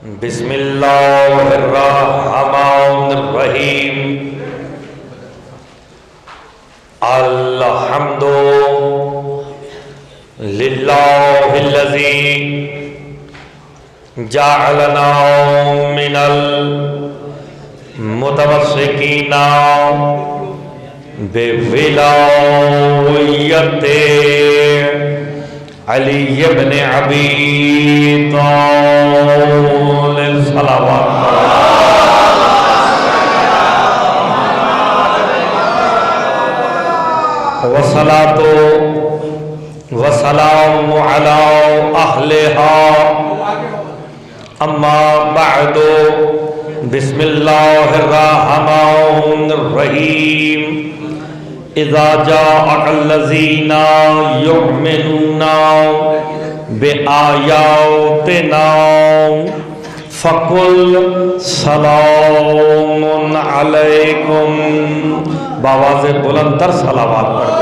بسم اللہ الرحمن الرحیم الحمد للہ الذی جعلنا من المتمسکین بولایت علی بن ابی طالب صلوات والصلاة والسلام علی اہلہا اما بعد بسم اللہ الرحمن الرحیم اذا جاء الذین یؤمنون بآیاتنا فقل سلام علیکم بآواز بلند تر صلوات پڑھ دیں۔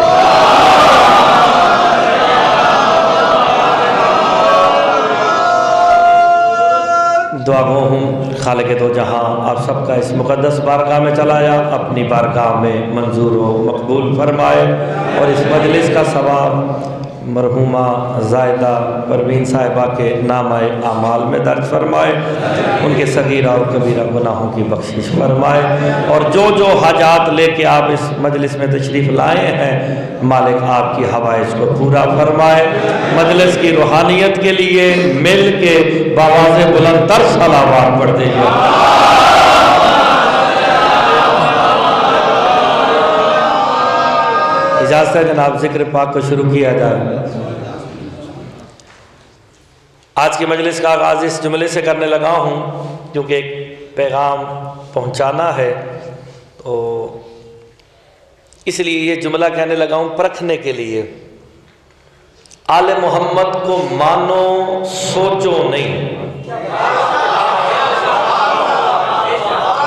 دعا گو ہوں خالق دو جہاں آپ سب کا اس مقدس بارگاہ میں چلایا، اپنی بارگاہ میں منظور و مقبول فرمائے، اور اس مجلس کا ثواب مرحومہ زائدہ پروین صاحبہ کے نامہ اعمال میں درج فرمائے، ان کے صغیرہ اور کبیرہ گناہوں کی بخشش فرمائے، اور جو جو حاجات لے کے آپ اس مجلس میں تشریف لائے ہیں مالک آپ کی حوائج کو پورا فرمائے۔ مجلس کی روحانیت کے لیے مل کے بآواز بلند تر صلوات پڑھ دیجیے۔ اجازت ہے جناب ذکر پاک کو شروع کیا جائے۔ آج کی مجلس کا آغاز اس جملے سے کرنے لگا ہوں کیونکہ ایک پیغام پہنچانا ہے، تو اس لیے یہ جملہ کہنے لگا ہوں پرکھنے کے لیے۔ آل محمد کو مانو سوچو نہیں۔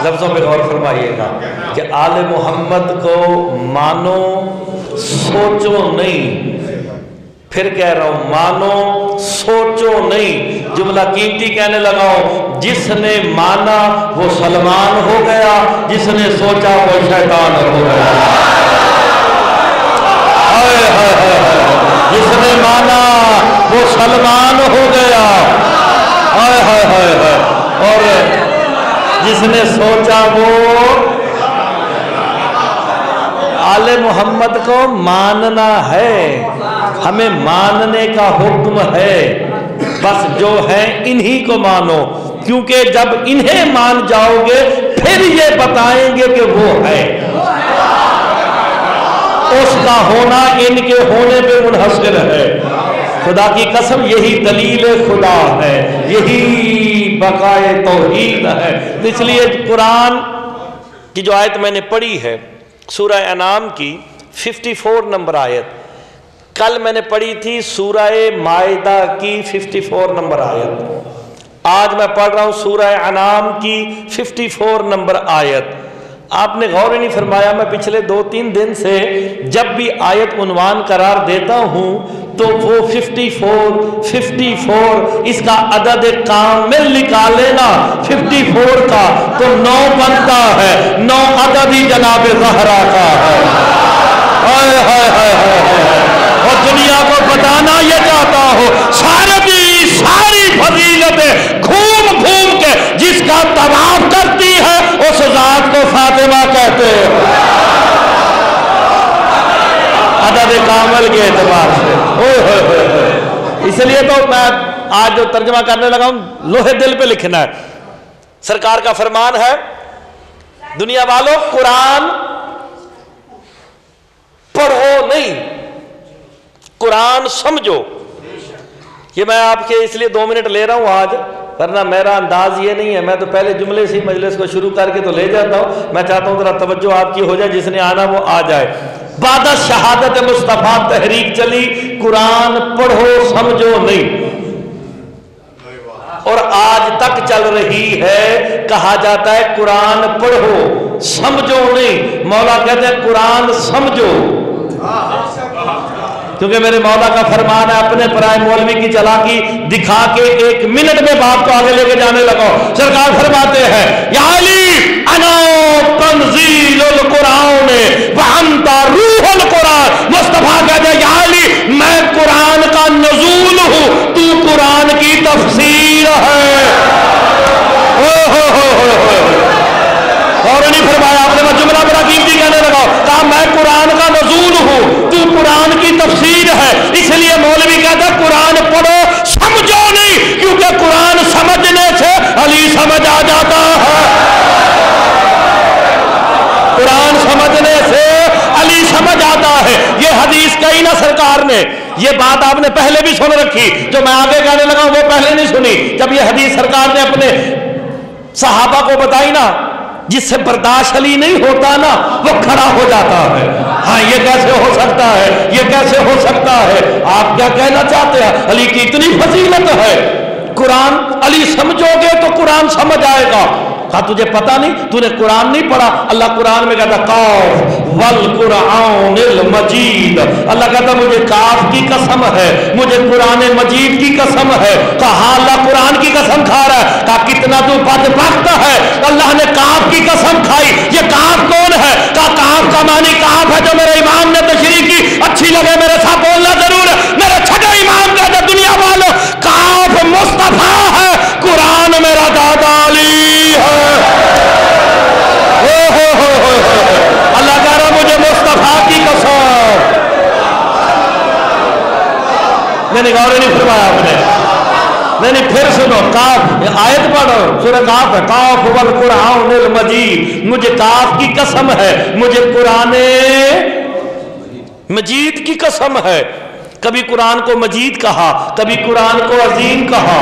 لفظوں پہ غور فرمائیے گا کہ آل محمد کو مانو سوچو نہیں، پھر کہہ رہا ہوں مانو سوچو نہیں۔ جملہ قیمتی کہنے لگا ہوں، جس نے مانا وہ سلمان ہو گیا، جس نے سوچا وہ شیطان ہو گیا۔ جس نے مانا وہ سلمان ہو گیا، اور جس نے سوچا وہ۔ آل محمد کو ماننا ہے، ہمیں ماننے کا حکم ہے، بس جو ہے انہی کو مانو، کیونکہ جب انہیں مان جاؤ گے پھر یہ بتائیں گے کہ وہ ہے۔ اس کا ہونا ان کے ہونے پہ منحصر ہے۔ خدا کی قسم یہی دلیل خدا ہے، یہی بقائے توحید ہے۔ اس لیے قرآن کی جو آیت میں نے پڑھی ہے سورہ انعام کی 54 نمبر آیت، کل میں نے پڑھی تھی سورہ مائدہ کی 54 نمبر آیت، آج میں پڑھ رہا ہوں سورہ انعام کی 54 نمبر آیت۔ آپ نے غور ہی نہیں فرمایا، میں پچھلے 2-3 دن سے جب بھی آیت عنوان قرار دیتا ہوں تو وہ 54 اس کا عدد کامل نکالے نا 54 کا تو 9 بنتا ہے، 9 عدد ہی جناب زہرا کا ہے۔ اور دنیا کو بتانا یہ چاہتا ہو ساری فضیلتیں گھوم گھوم کے جس کا طواف کرتی ہے اس ذات کو فاطمہ کہتے ہیں، عدد کامل کے اعتبار سے۔ اس لیے تو میں آج جو ترجمہ کرنے لگا ہوں لوہے دل پہ لکھنا ہے۔ سرکار کا فرمان ہے دنیا والوں قرآن پڑھو نہیں، قرآن سمجھو۔ یہ میں آپ کے اس لیے 2 منٹ لے رہا ہوں آج، ورنہ میرا انداز یہ نہیں ہے، میں تو پہلے جملے سے مجلس کو شروع کر کے تو لے جاتا ہوں۔ میں چاہتا ہوں ذرا توجہ آپ کی ہو جائے، جس نے آنا وہ آ جائے۔ بعد شہادت مصطفیٰ تحریک چلی، قرآن پڑھو سمجھو نہیں، اور آج تک چل رہی ہے۔ کہا جاتا ہے قرآن پڑھو سمجھو نہیں، مولا کہتے ہیں قرآن سمجھو۔ क्योंकि मेरे मौला का फरमान है, अपने पराए मौलवी की चालाकी दिखा के 1 मिनट में बाप को आगे लेके जाने लगा। सरकार फरमाते हैं, या अली अना तंजीलुल कुरान व अंता रूहुल कुरान। मुस्तफा कहते हैं, या अली मैं कुरान का नज़ूल हूँ, तू कुरान की तफसीर है। और नहीं फरमाया आपने, मैं जुमला बड़ा कीमती कहने लगा, कहा मैं कुरान का नज़ूल हूँ, तू कुरान की तफसीर है। इसलिए मौलवी कहता है कुरान पढ़ो, समझो नहीं, क्योंकि कुरान समझने से अली समझ आ जाता है। कुरान समझने से अली समझ आता है। ये हदीस कही ना सरकार ने, ये बात आपने पहले भी सुन रखी, जो मैं आगे कहने लगा वो पहले नहीं सुनी। जब ये हदीस सरकार ने अपने सहाबा को बताई ना, जिससे बर्दाश्त अली नहीं होता ना, वो खड़ा हो जाता है। हाँ, ये कैसे हो सकता है, ये कैसे हो सकता है? आप क्या कहना चाहते हैं? अली की इतनी फजीलत है, कुरान अली समझोगे तो कुरान समझ आएगा। कहा तुझे पता नहीं, तूने कुरान नहीं पढ़ा? अल्लाह कुरान में कहता काफ वल कुरानिल मजीद। अल्लाह कहता मुझे काफ की कसम है, मुझे कुरान मजीद की कसम है। कहा अल्लाह कुरान की कसम खा रहा है। कहा कितना तू बदबख्त है, अल्लाह ने काफ की कसम खाई। ये काफ कौन है? कहा काफ का मानी काफ है जो मेरे इमाम ने तशरीह की। अच्छी लगे मेरे साथ बोलना जरूर है। मेरे छठे इमाम कहते दुनिया वालों, काफ मुस्तफा है, कुरान मेरा दादा अली है। अल्लाह कह रहा मुझे मुस्तफा की कसम। नहीं गौर नहीं फरमाया आपने। नहीं फिर सुनो, काफ आयत पढ़ो, सूरह काफ है, काफ वल कुरानिल मजीद। मुझे काफ की कसम है, मुझे कुरान मजीद की कसम है। कभी कुरान को मजीद कहा, कभी कुरान को अजीम कहा।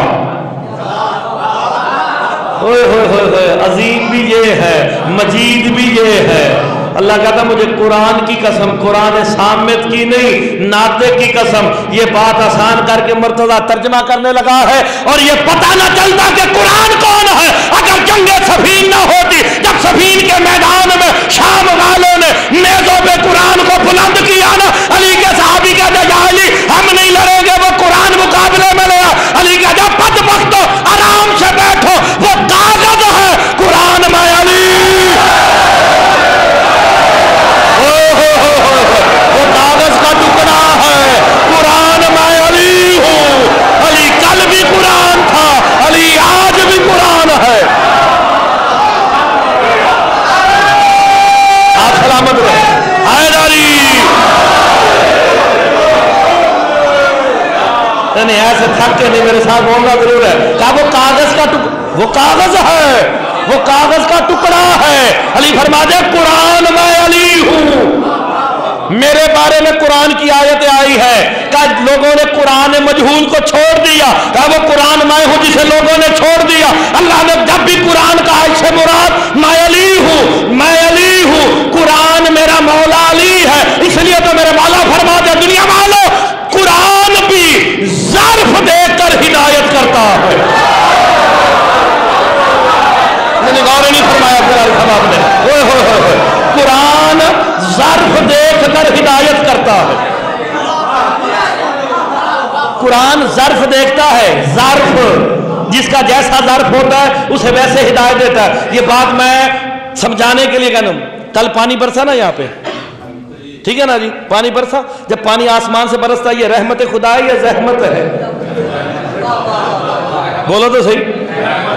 ओए होए होए, अजीम भी ये है, मजीद भी ये है। अल्लाह कहता मुझे कुरान की कसम, कुरान सामित की नहीं, नाते की कसम। ये बात आसान करके मुर्तजा तर्जमा करने लगा है, और ये पता ना चलता कि कुरान कौन है अगर जंगे सफीन ना होती। जब सफीन के मैदान में शाम वालों ने नेज़ों पे कुरान को बुलंद किया ना, अली के सहाबी कहते या अली हम नहीं लड़ेंगे, वो कुरान मुकाबले में लड़ा। अली कहता बदबख्तो आराम से बैठो, वो कागज है, कुरान में अली। वो कागज का टुकड़ा है, कुरान मैं अली हूँ। अली कल भी कुरान था, अली आज भी कुरान है। आप सलामत रहे, हैदरी। नहीं ऐसे थक के नहीं, मेरे साथ बोलना जरूर है। क्या वो कागज का वो कागज है, वो कागज का टुकड़ा है। अली फरमा दे कुरान मैं अली हूँ। मेरे बारे में कुरान की आयत आई है, क्या लोगों ने कुरान मजहूल को छोड़ दिया? क्या वो कुरान मैं हूं जिसे लोगों ने छोड़ दिया? अल्लाह ने जब भी कुरान कहा इससे मुराद मैं अली हूं, मैं अली हूं। कुरान मेरा मौला अली है। इसलिए तो मेरे मौला फरमाते दुनिया वालों, कुरान भी ज़र्फ देकर हिदायत करता है। मैंने गौर नहीं फरमाया कुरान साहब ने। कुरान ज़र्फ देखकर हिदायत करता है। कुरान ज़र्फ देखता है, ज़र्फ जिसका जैसा ज़र्फ होता है उसे वैसे हिदायत देता है। ये बात मैं समझाने के लिए कहूँ, कल पानी बरसा ना यहाँ पे, ठीक है ना जी, पानी बरसा। जब पानी आसमान से बरसता है, ये रहमत खुदा है या रहमत है? बोलो तो सही,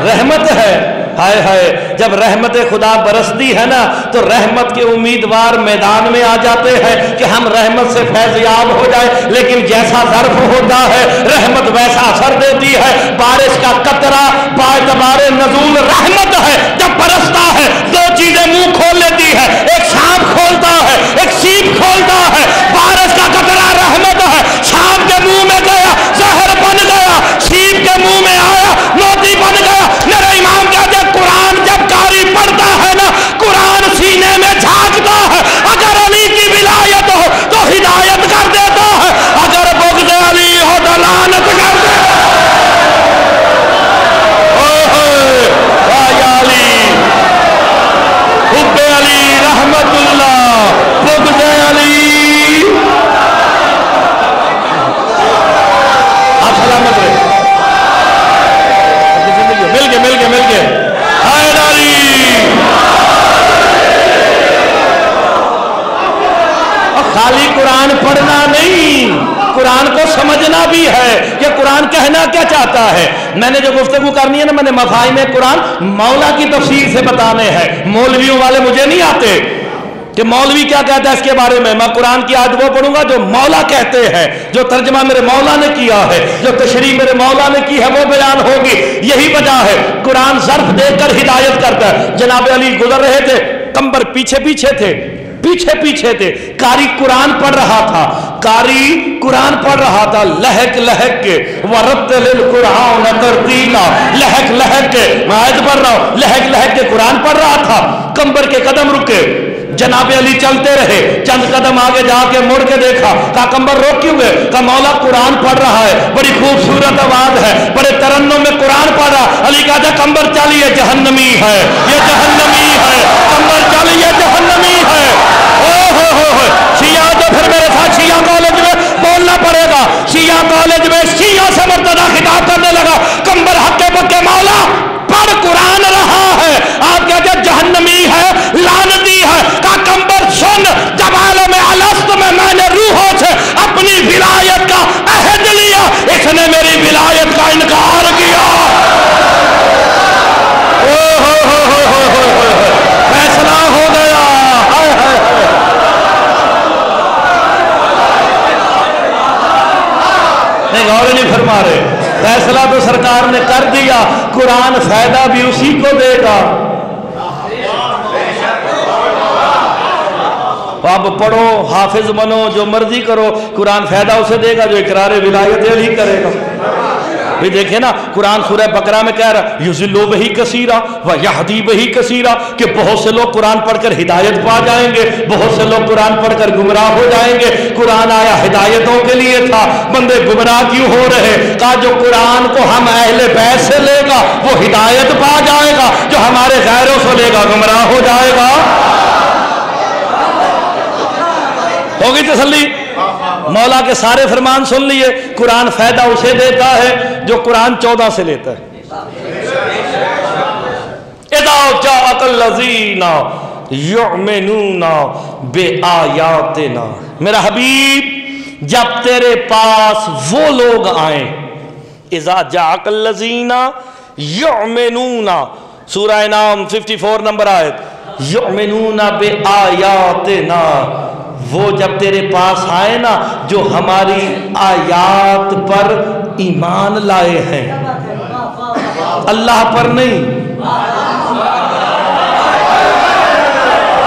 रहमत है। हाय हाय, जब रहमत खुदा बरसती है ना, तो रहमत के उम्मीदवार मैदान में आ जाते हैं कि हम रहमत से फैज़याब हो जाए। लेकिन जैसा ज़र्फ होता है, रहमत वैसा असर देती है। बारिश का कतरा बाएतबारे नज़ूल रहमत है। जब बरसता है, दो चीजें मुंह खोल लेती है, एक सांप खोलता है, एक सीप खोलता है। बारिश का कतरा रहमत है, सांप के मुंह में गया जहर बन गया, सीप के मुंह में आया मोती बन गया। मेरे इमाम कहते कुरान जब कारी पढ़ता है ना, कुरान सीने में झांकता है। अगर अली की विलायत हो तो हिदायत कर देता है, अगर बुग़्ज़ अली हो तो लानत कर देता है। سمجھنا بھی ہے کہ قرآن کہنا کیا چاہتا ہے. میں نے جو گفتگو کرنی ہے نا، میں نے مفاہیم قرآن مولا کی تفسیر سے بتانے ہیں. مولویوں والے مجھے نہیں آتے کہ مولوی کیا کہتا ہے اس کے بارے میں. میں قرآن کی آیت وہ پڑھوں گا جو مولا کہتے ہیں، جو ترجمہ میرے مولا نے کیا ہے، جو تشریح میرے مولا نے کی ہے وہ بیان ہوگی. یہی وجہ ہے قرآن ظرف دے کر ہدایت کرتا ہے. جناب علی گزر رہے تھے، کمبر پیچھے پیچھے تھے، پیچھے پیچھے تھے. قاری قرآن پڑھ رہا تھا، قاری قرآن پڑھ رہا تھا لہک لہک کے. وَرَتِّلِ الْقُرْآنَ تَرْتِیلًا، لہک لہک کے. میں آیت پڑھ رہا ہوں، لہک لہک کے قرآن پڑھ رہا تھا. کمبر کے قدم رکے، جناب علی چلتے رہے. چند قدم آگے جا کے مڑ کے دیکھا، کہا کمبر روک کیوں گئے؟ کہا مولا قرآن پڑھ رہا ہے، بڑی خوبصورت آواز ہے، بڑے ترنم میں قرآن پڑھ رہا. علی کہا تھا کمبر چل یہ جہنمی ہے، یہ جہنمی ہے. کمبر چل یہ جہنمی ہے. شیعہ تو پھر میرے ساتھ شیعہ کالج میں بولنا پڑے گا. شیعہ کالج میں شیعہ سے مرتضیٰ خطاب کرنے لگا. کمبر ہکے بکے مولا پڑھ قرآن رہا ہے، آپ کہتے ہیں جہنمی ہے، لعنتی ہے. کہا کمبر سن، جب عالم الست میں نے روحوں سے اپنی ولایت کا عہد لیا، اس نے میری ولایت کا انکار کیا. فیصلہ ہو گیا. نہیں غور نہیں فرما رہے. فیصلہ تو سرکار نے کر دیا، قرآن فائدہ بھی اسی کو دے گا. اب پڑھو، حافظ بنو، جو مرضی کرو، قرآن فائدہ اسے دے گا جو اقرار ولایت علی کرے گا. بھی دیکھیں نا قرآن سورہ بقرہ میں کہہ رہا یُضِلُّ بِهِ کَثِیرًا وَیَهْدِی بِهِ کَثِیرًا، کہ بہت سے لوگ قرآن پڑھ کر ہدایت پا جائیں گے، بہت سے لوگ قرآن پڑھ کر گمراہ ہو جائیں گے. قرآن آیا ہدایتوں کے لیے تھا، بندے گمراہ کیوں ہو رہے؟ کہا جو قرآن کو ہم اہل بیت سے لے گا وہ ہدایت پا جائے گا، جو ہمارے غیروں سے لے گا گمراہ ہو جائے گا. ہوگی تسلی؟ مولا کے سارے فرمان سن لیے. قرآن فائدہ اسے دیتا ہے جو قرآن 14 سے لیتا ہے. اذا جاءک الذین یؤمنون بآیاتنا، میرا حبیب جب تیرے پاس وہ لوگ آئیں. اذا جاءک الذین یؤمنون، سورہ انعام 54 نمبر آیت. یؤمنون بآیاتنا، وہ جب تیرے پاس آئے نا جو ہماری آیات پر ایمان لائے ہیں، اللہ پر نہیں.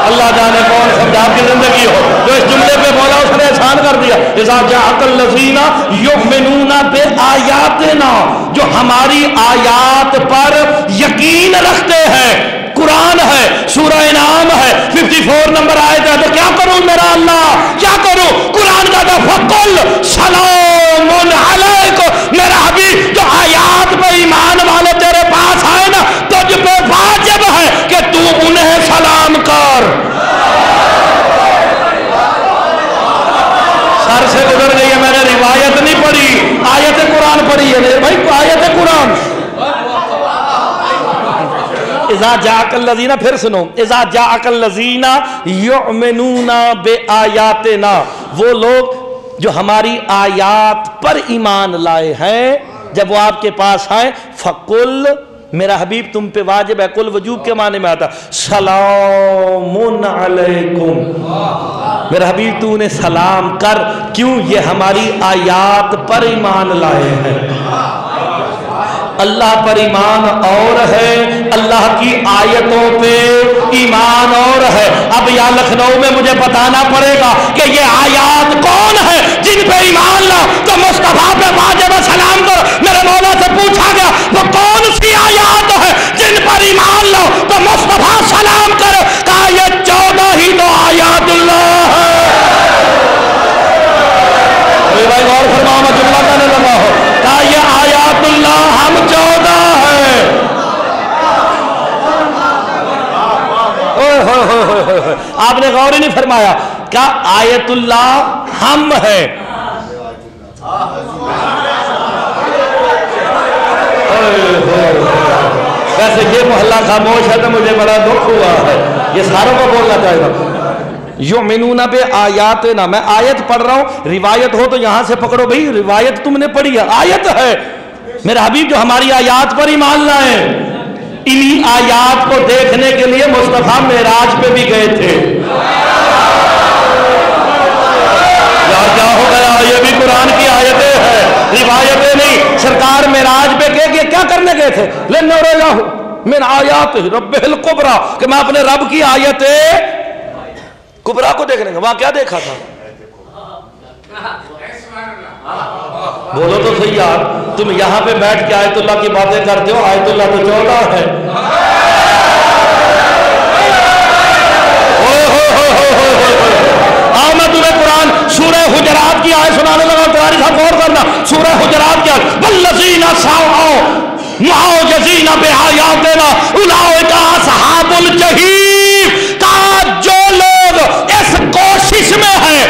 اللہ جانے کون سمجھا آپ کی زندگی ہو جو اس جملے پہ مولا اس نے احسان کر دیا. اذا جاءک الذین یؤمنون بآیاتنا، جو ہماری آیات پر یقین رکھتے ہیں. قرآن ہے، سورہ انعام ہے، 54 نمبر آیت ہے. تو کیا کروں میرا اللہ، کیا کروں؟ قرآن کا فَقُلْ سَلَامٌ عَلَيْكُمْ، میرا حبیب جو آیات پہ ایمان والے تیرے پاس آئے نا، تجھ پہ واجب ہے کہ تو انہیں سلام کر. سر سے گزر گئی ہے، میں نے روایت نہیں پڑھی، آیت قرآن پڑھی ہے. بھائی آیت قرآن. اذا جاءک الذین، پھر سنو، اذا جاءک الذین یؤمنون بآیاتنا، وہ لوگ جو ہماری آیات پر ایمان لائے ہیں، جب وہ آپ کے پاس آئیں، فقل، میرا حبیب تم پہ واجب ہے. کل وجوب کے معنی میں آتا سلام علیکم، میرا حبیب تو انہیں سلام کر. کیوں؟ یہ ہماری آیات پر ایمان لائے ہیں. اللہ پر ایمان اور ہے، اللہ کی آیتوں پہ ایمان اور ہے. اب یا لکھنؤ میں مجھے بتانا پڑے گا کہ یہ آیات کون ہے جن پہ ایمان لا تو مصطفیٰ پہ واجب سلام کرو. میرے مولا سے پوچھا گیا وہ کون سی آیات ہے جن پر ایمان لا تو مصطفیٰ سلام کرو. کہا یہ 14 ہی تو آیات اللہ ہے. بھائی غور فرماؤ، میں جملہ کرنے لگا ہو. کہا یہ آیات اللہ ہم 14 ہے. آپ نے غور ہی نہیں فرمایا. کیا آیت اللہ ہم ہے؟ ویسے یہ محلہ خاموش ہے تو مجھے بڑا دکھ ہوا ہے. یہ ساروں کو بولنا چاہے گا. یؤمنون بآیاتنا، میں آیت پڑھ رہا ہوں، روایت ہو تو یہاں سے پکڑو بھئی، روایت تم نے پڑھی ہے، آیت ہے میرے حبیب جو ہماری آیات پر ایمان لائیں۔ انہی آیات کو دیکھنے کے لیے مصطفیٰ معراج پہ بھی گئے تھے۔ کیا ہو گیا؟ یہ بھی قرآن کی آیتیں ہیں، روایتیں نہیں۔ سرکار معراج پہ گئے، کیا کرنے گئے تھے؟ لِنُرِيَهُ مِنْ آیَاتِهِ رَبِّهِ الْكُبْرَى، کہ میں اپنے رب کی آیت کبریٰ کو دیکھنے گا۔ وہاں کیا دیکھا تھا؟ بولو تو صحیح یار، تم یہاں پہ بیٹھ کے آیت اللہ کی باتیں کرتے ہو، آیت اللہ تو 14 ہے۔ آؤ میں تمہیں قرآن سورہ حجرات کی آیت سنانے لگا، تمہاری صاحب غور کرنا۔ سورہ حجرات کی آیت، وَالَّذِينَ سَعَوْا مُعَوْجَزِينَ بِآیَاتِنَا أُولَٰئِکَ أَصْحَابُ الْجَحِیمِ، کہا جو لوگ اس کوشش میں ہیں،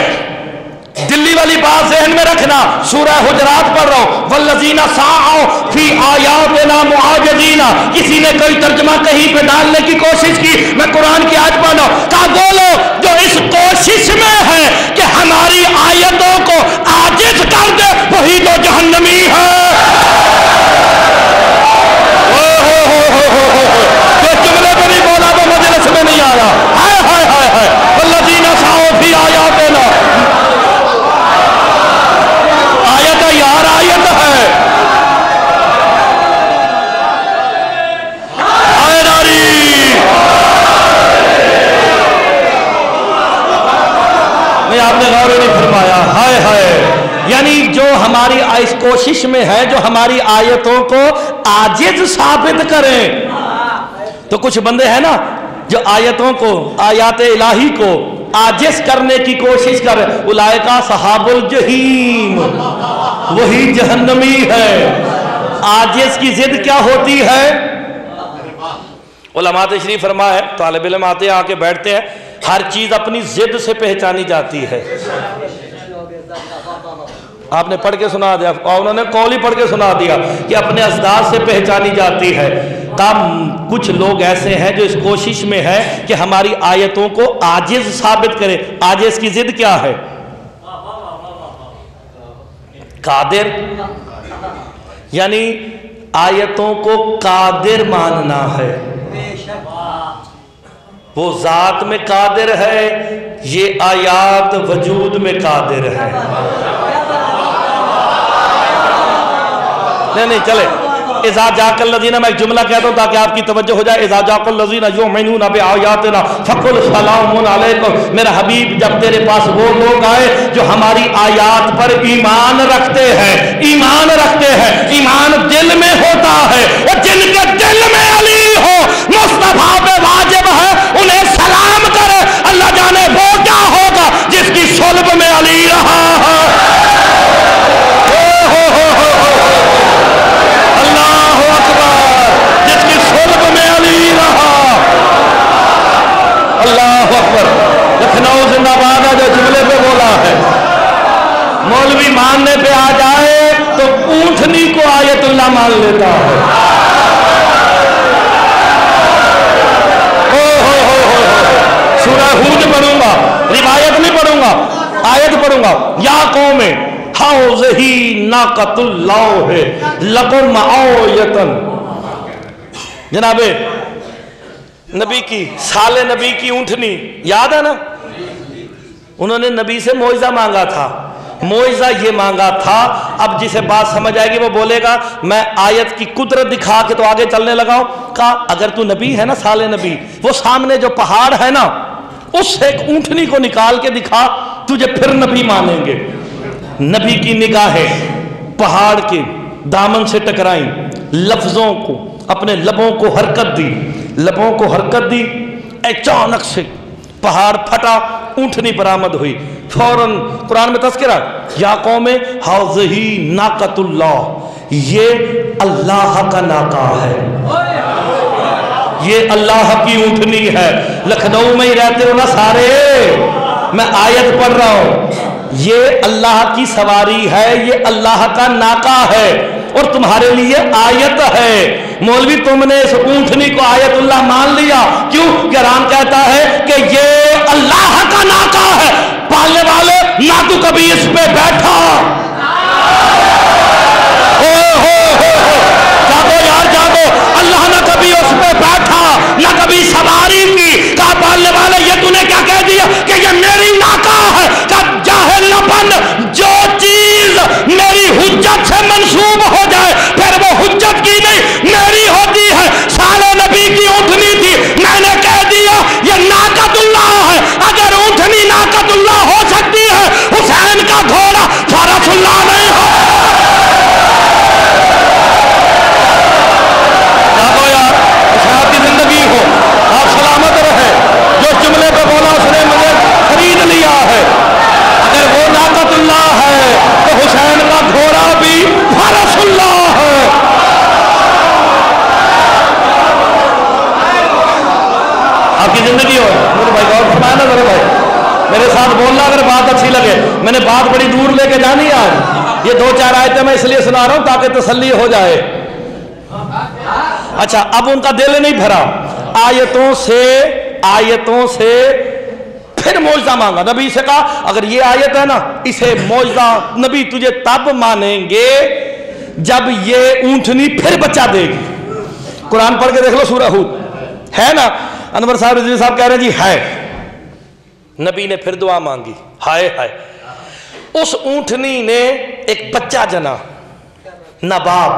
دلی والی بات ذہن میں رکھنا، سورہ حجرات پڑھ رہا ہوں، وَالَّذِينَ سَعَوْا فِي آیَاتِنَا مُعَاجِزِینَ، کسی نے کوئی ترجمہ کہیں پہ ڈالنے کی کوشش کی، میں قرآن کی آیت پڑھ رہا ہوں، کہا وہ لوگ جو اس کوشش میں ہے کہ ہماری آیتوں کو عاجز کر دے، وہی تو جہنمی ہے۔ جو جملے پہ نہیں بولا وہ مجلس میں نہیں آیا۔ ہائے ہائے ہائے ہائے، وَالَّذِينَ سَعَوْا فِي آیَاتِنَا، آیت ہے یار، آیت ہے۔ آئے ناری، نہیں آپ نے غور نہیں فرمایا، ہائے ہائے، یعنی جو ہماری اس کوشش میں ہے، جو ہماری آیتوں کو عاجز ثابت کریں، تو کچھ بندے ہیں نا جو آیتوں کو، آیات الہی کو عاجز کرنے کی کوشش کر، اولئک اصحاب الجحیم، وہی جہنمی ہے۔ عاجز کی ضد کیا ہوتی ہے؟ علماء تشریف فرما ہے، طالب علم آتے ہیں، آ کے بیٹھتے ہیں، ہر چیز اپنی ضد سے پہچانی جاتی ہے۔ آپ نے پڑھ کے سنا دیا، اور انہوں نے قول ہی پڑھ کے سنا دیا کہ اپنے ازداد سے پہچانی جاتی ہے۔ کچھ لوگ ایسے ہیں جو اس کوشش میں ہے کہ ہماری آیتوں کو عاجز ثابت کرے۔ عاجز کی ضد کیا ہے؟ قادر، یعنی آیتوں کو قادر ماننا ہے، وہ ذات میں قادر ہے، یہ آیات وجود میں قادر ہے۔ نہیں چلے، اذا جاءک الذین، میں ایک جملہ کہتا ہوں تاکہ آپ کی توجہ ہو جائے، اذا جاءک الذین یؤمنون بآیاتنا فقل سلام علیکم، میرا حبیب جب تیرے پاس وہ لوگ آئے جو ہماری آیات پر ایمان رکھتے ہیں، ایمان رکھتے ہیں، ایمان دل میں ہوتا ہے، اور جن کے دل میں علی ہو، مصطفیٰ پہ واجب ہے انہیں سلام کرے۔ اللہ جانے وہ کیا ہوگا جس کی صلب میں علی رہا ہے۔ اللہ اکبر، لکھنؤ زندہ باد ہے جو جملے پہ بولا ہے۔ مولوی ماننے پہ آ جائے تو اونٹنی کو آیت اللہ مان لیتا ہے۔ سورہ ہود پڑھوں گا، روایت نہیں پڑھوں گا، آیت پڑھوں گا۔ یا قوم حوضہ ناقۃ اللہ لکم آیۃ، جناب نبی کی، سال نبی کی اونٹنی یاد ہے نا، انہوں نے نبی سے معجزہ مانگا تھا، معجزہ یہ مانگا تھا۔ اب جسے بات سمجھ آئے گی وہ بولے گا میں آیت کی قدرت دکھا کے تو آگے چلنے لگا ہوں۔ کہا اگر تو نبی ہے نا، سال نبی، وہ سامنے جو پہاڑ ہے نا، اس سے ایک اونٹنی کو نکال کے دکھا، تجھے پھر نبی مانیں گے۔ نبی کی نگاہیں پہاڑ کے دامن سے ٹکرائیں، لفظوں کو، اپنے لبوں کو حرکت دی، لبوں کو حرکت دی، اچانک سے پہاڑ پھٹا، اونٹنی برآمد ہوئی۔ فوراً قرآن میں تذکرہ، یا قوم حوضہ ناقۃ اللہ، یہ اللہ کا ناقہ ہے، یہ اللہ کی اونٹنی ہے۔ لکھنؤ میں ہی رہتے ہو نا سارے، میں آیت پڑھ رہا ہوں، یہ اللہ کی سواری ہے، یہ اللہ کا ناقہ ہے، اور تمہارے لیے آیت ہے۔ مولوی تم نے اس اونٹنی کو آیت اللہ مان لیا، کیوں؟ قرآن کہتا ہے کہ یہ अल्लाह का नाका है। पालने वाले ना तू कभी इस पे बैठा, जागो यार जागो, अल्लाह ना कभी उस पे बैठा ना कभी सवारी की। कहा पालने वाले ये तूने क्या कह दिया कि ये मेरी नाका है? कहा जाहिल न बन, जो चीज मेरी हुज्जत से मंसूब हो जाए फिर वो हुज्जत की नहीं मेरी होती है। साले नबी की ऊँटनी थी, मैंने कह दिया ये नाकतुल्लाह है। अगर ऊँटनी नाकतुल्लाह हो सकती है, हुसैन का घोड़ा फरसुल्लाह नहीं हो। जागो यार, आपकी जिंदगी हो, आप सलामत रहे। जो जुमले पे बोला उसने मुझे खरीद लिया है। अगर वो नाकतुल्लाह है तो हुसैन का घोड़ा भी फरसुल्लाह है। आपकी जिंदगी हो मेरे भाई, और फरमाया ना मेरे भाई, मेरे साथ बोलना अगर बात अच्छी लगे। मैंने बात बड़ी दूर लेके जानी आज, ये 2-4 आयतें मैं इसलिए सुना रहा हूं ताकि तसल्ली हो जाए। अच्छा, अब उनका दिल नहीं भरा, आयतों से फिर मौजदा मांगा। नबी से कहा अगर ये आयत है ना, इसे मौजदा नबी तुझे तब मानेंगे जब ये ऊंटनी फिर बच्चा देगी। कुरान पढ़ के देख लो, सूरह हूद है ना। अनवर साहब रिजवी साहब कह रहे हैं जी है। नबी ने फिर दुआ मांगी, हाय हाय, उस ऊंटनी ने एक बच्चा जना, नबाब।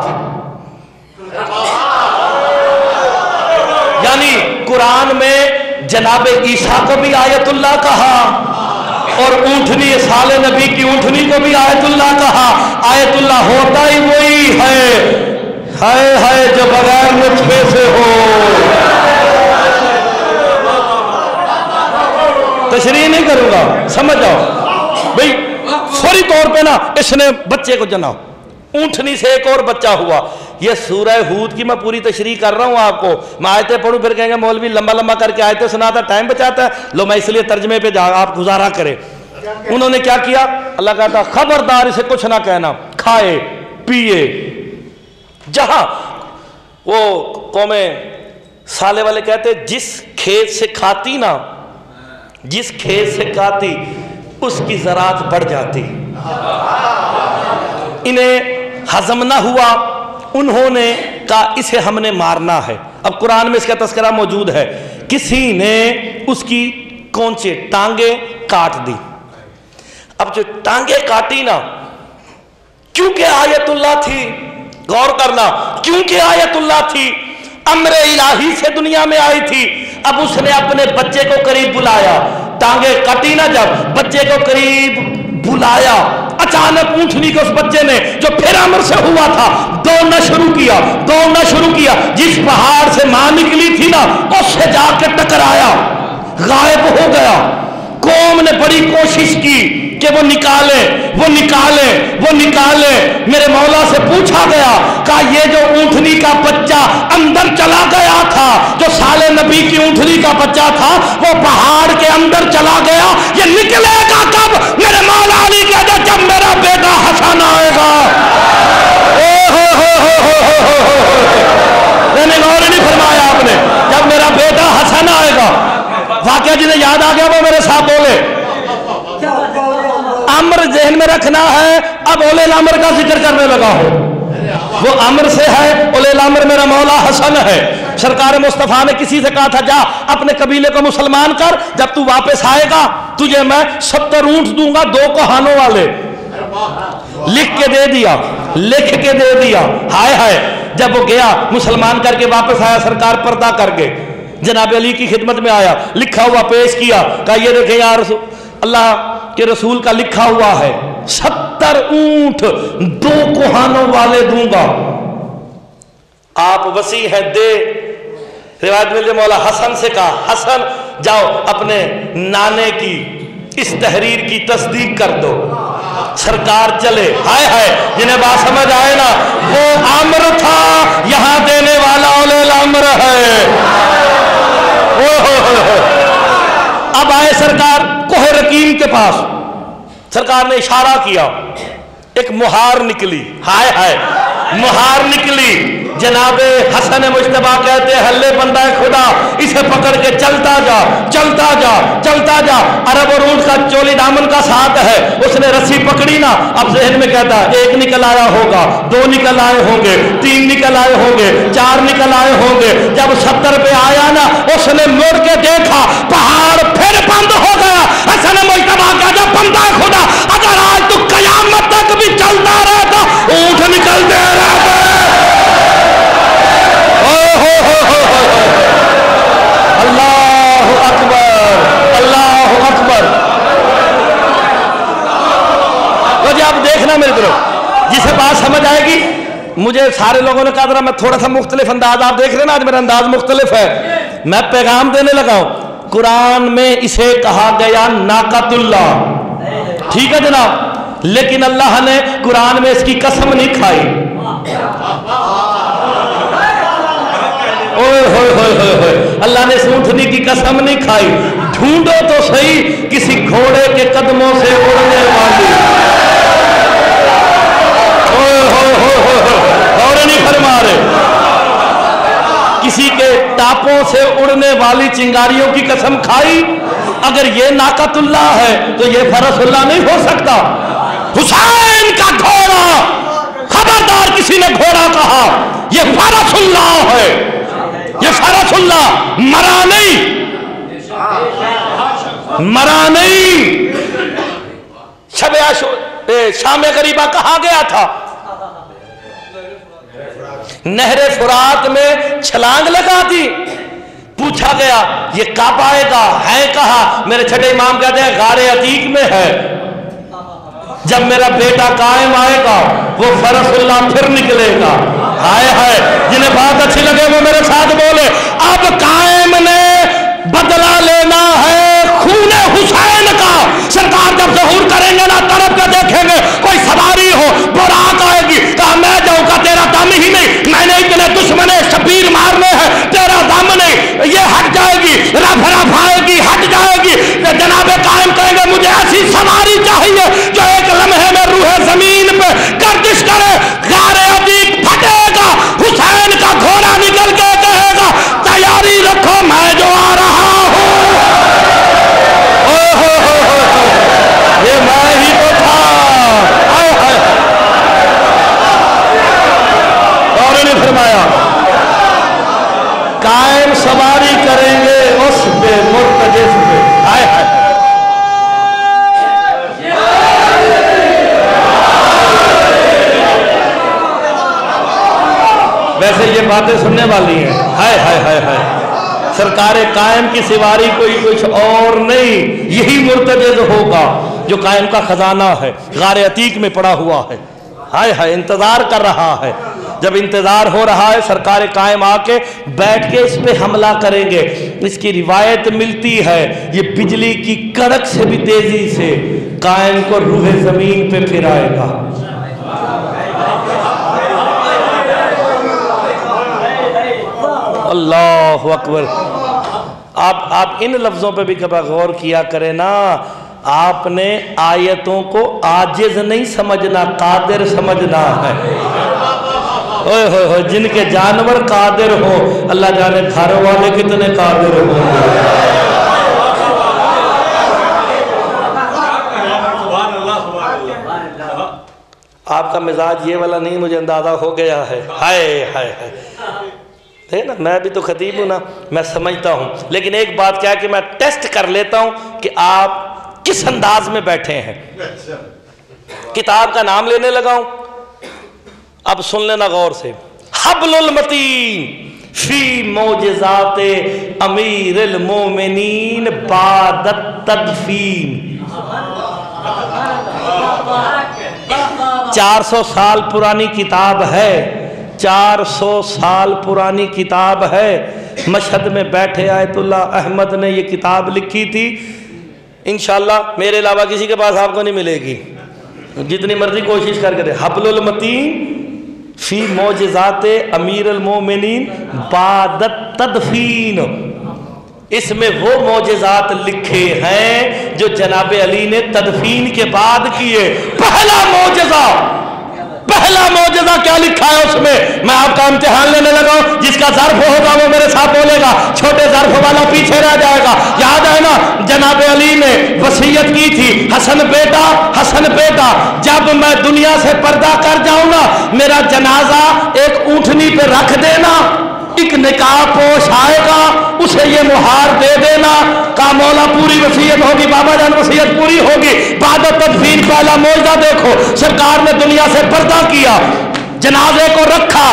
यानी कुरान में जनाबे ईसा को भी आयतुल्लाह कहा और ऊंटनी साले नबी की ऊंटनी को भी आयतुल्लाह कहा। आयतुल्लाह होता ही वही है जो बगैर नुत्फे से हो। तशरीह नहीं करूंगा, समझ जाओ भाई। फौरी तौर पे ना इसने बच्चे को जना, ऊंटनी से एक और बच्चा हुआ। ये सूरह हूद की मैं पूरी तशरीह कर रहा हूं आपको। मैं आयतें पढ़ूं फिर कहेंगे मौलवी लंबा लंबा करके आयतें सुनाता, टाइम बचाता है। लो मैं इसलिए तर्जमे पे आप गुजारा करें। उन्होंने क्या किया? अल्लाह कहता खबरदार इसे कुछ ना कहना, खाए पिए। जहां वो कौमें साले वाले कहते जिस खेत से खाती ना, जिस खेत से खाती उसकी ज़रात बढ़ जाती। इन्हें हजम ना हुआ, उन्होंने कहा इसे हमने मारना है। अब कुरान में इसका तस्करा मौजूद है। किसी ने उसकी कौंचे टांगे काट दी। अब जो टांगे काटी ना, क्योंकि आयतुल्लाह थी, गौर करना, क्योंकि आयतुल्लाह थी, अम्र इलाही से दुनिया में आई थी। अब उसने अपने बच्चे को करीब बुलाया, टांगे कटी ना, जब बच्चे को करीब बुलाया, अचानक ऊंटनी को उस बच्चे ने जो फिर अमर से हुआ था दौड़ना शुरू किया। जिस पहाड़ से मां निकली थी ना, उससे जाकर टकराया, गायब हो गया। कौम ने बड़ी कोशिश की कि वो निकाले। मेरे मौला से पूछा गया, कहा ये जो ऊंटनी का बच्चा अंदर चला गया था, जो साले नबी की ऊंटनी का बच्चा था, वो पहाड़ के अंदर चला गया, ये निकलेगा कब? मेरे मौला अली कहते जब मेरा बेटा हसन आएगा। और नहीं फरमाया आपने, जब मेरा बेटा हसन आएगा। वाकया जिन्हें याद आ गया वो मेरे साथ बोले। अम्र जहन में रखना है। अब ओले अमर का जिक्र करने लगा हो, वो अमर से है। ओले अमर मेरा मौला हसन है। सरकार मुस्तफा ने किसी से कहा था जा अपने कबीले को मुसलमान कर, जब तू वापस आएगा तुझे मैं 70 ऊंट दूंगा, 2 कोहानों वाले। लिख के दे दिया। हाय हाय, जब वो गया मुसलमान करके वापस आया, सरकार पर्दा करके जनाब अली की खिदमत में आया, लिखा हुआ पेश किया, कहा ये देखें यार अल्लाह के रसूल का लिखा हुआ है 70 ऊंट 2 कोहानों वाले दूंगा, आप वसी है दे। रिवायत में मौला हसन से कहा, हसन जाओ अपने नाने की इस तहरीर की तस्दीक कर दो। सरकार चले। हाय हाय, जिन्हें बात समझ आए ना, वो अम्र था, यहां देने वाला ओले अम्र है। अब आए सरकार कोहे रकीम के पास, सरकार ने इशारा किया, एक मुहार निकली। हाय हाय, मुहार निकली, जनाब हसन मुश्तबा कहते हैं हल्ले बंदा खुदा इसे पकड़ के चलता जा चलता जा चलता जा। अरब और ऊंट का चोली दामन का साथ है, उसने रस्सी पकड़ी ना, अब जहन में कहता एक निकल आया होगा, दो निकल आए होंगे, तीन निकल आए होंगे, चार निकल आए होंगे। जब 70 पे आया ना उसने मुड़ के देखा पहाड़ फिर बंद हो गया। हसन मुश्तबा कहता बंदा खुदा अगर आज तू कयामत तक भी चलता रहता ऊंट निकलते रहते। अल्लाहु अकबर अल्लाहु अकबर। तो जी आप देखना मेरे तरफ, जिसे बात समझ आएगी। मुझे सारे लोगों ने कहा था मैं थोड़ा सा मुख्तलिफ अंदाज, आप देख रहे हैं ना आज मेरा अंदाज मुख्तलिफ है, मैं पैगाम देने लगा हूं। कुरान में इसे कहा गया नाकतुल्लाह, ठीक है जनाब, लेकिन अल्लाह ने कुरान में इसकी कसम नहीं खाई। ओए होए होए होए होए, अल्लाह ने ऊंटनी की कसम नहीं खाई। ढूंढो तो सही किसी घोड़े के कदमों से उड़ने वाली। ओए होए होए होए, और नहीं फरमा रहे, किसी के टापों से उड़ने वाली चिंगारियों की कसम खाई। अगर ये नाकतुल्लाह है तो ये फरसुल्लाह नहीं हो सकता। हुसैन का घोड़ा, खबरदार किसी ने घोड़ा कहा, ये फरसुल्लाह है, ये फरसुल्लाह मरा नहीं, मरा नहीं। शाम गरीबा कहा गया था, नहरे फुरात में छलांग लगा दी। पूछा गया ये कब आएगा, है कहा, मेरे छठे इमाम कहते हैं गारे अतीक में है। जब मेरा बेटा कायम आएगा वो फरसुल्लाह फिर निकलेगा। हाय हाय, जिन्हें बात अच्छी लगे वो मेरे साथ बोले। अब कायम ने बदला लेना है खूने हुसैन का। सरकार जब ज़हूर करेंगे ना तरफ का देखेंगे कोई सवारी हो बुराक आएगी, कहा मैं जाऊंगा, तेरा दम ही नहीं, मैंने इतने दुश्मन शबीर मारने हैं, तेरा दम नहीं, ये हट जाएगी, रफ रफ आएगी, हट जाएगी। जनाबे कायम करेंगे मुझे ऐसी सवारी चाहिए जो एक लम्हे में रूहे जमीन पे गर्दिश करे। गारे अतीक फटेगा, हुसैन का घोड़ा निकल के कहेगा तैयारी रखो मैं जो आ रहा हूं। ये मैं ही तो था। हाय हाय, और ने फरमाया कायम सवारी करेंगे उस पे मुर्तजिस पे। हाय हाय, वैसे ये बातें सुनने वाली हैं। हाय हाय हाय हाय, सरकारे कायम की सवारी कोई कुछ और नहीं, यही मुर्तजिज होगा जो कायम का खजाना है, गारे अतीक में पड़ा हुआ है। हाय हाय, इंतजार कर रहा है। जब इंतजार हो रहा है सरकार कायम आके बैठ के इस पे हमला करेंगे। इसकी रिवायत मिलती है ये बिजली की कड़क से भी तेजी से कायम को रूहे जमीन पे फिराएगा। अल्लाहु अकबर। आप इन लफ्जों पे भी कभी गौर किया करें ना, आपने आयतों को आजिज नहीं समझना, कादिर समझना है। ओए होए होए, जिनके जानवर कादिर हो, अल्लाह जाने घर वाले कितने कादिर हो। आपका मिजाज ये वाला नहीं, मुझे अंदाजा हो गया है। हाय हाय हाय, है ना, मैं भी तो खतीब हूं ना, मैं समझता हूं। लेकिन एक बात क्या है कि मैं टेस्ट कर लेता हूं कि आप किस अंदाज में बैठे हैं। किताब का नाम लेने लगा हूं, अब सुन लेना गौर से। हब्लुल मतीन फी मौजिज़ाते अमीरुल मोमिनीन बादत तदफीन। 400 साल पुरानी किताब है, 400 साल पुरानी किताब है। मशहद में बैठे आयतुल्लाह अहमद ने ये किताब लिखी थी। इंशाअल्लाह मेरे अलावा किसी के पास आपको नहीं मिलेगी, जितनी मर्जी कोशिश करके दे। हब्लुल मतीन फी मौजिज़ाते अमीरुल मोमिनीन बादत तदफीन। इसमें वो मौजिज़ात लिखे हैं जो जनाब अली ने तदफीन के बाद किए। पहला मौजिज़ा پہلا معجزہ کیا لکھا ہے اس میں آپ کا امتحان لینے لگا ہوں. جس کا ظرف ہوگا وہ میرے ساتھ بولے گا, چھوٹے ظرف والا پیچھے رہ جائے گا. یاد ہے نا جناب علی نے وصیت کی تھی, حسن بیٹا جب میں دنیا سے پردہ کر جاؤں گا میرا جنازہ ایک اونٹنی پہ رکھ دینا, ایک نقاب پوش آئے گا اسے یہ مہار دے دینا. کہا مولا پوری وصیت ہوگی, بابا جان وصیت پوری ہوگی. بعد تدفین پہلا معجزہ دیکھو, سرکار نے دنیا سے پردہ کیا, جنازے کو رکھا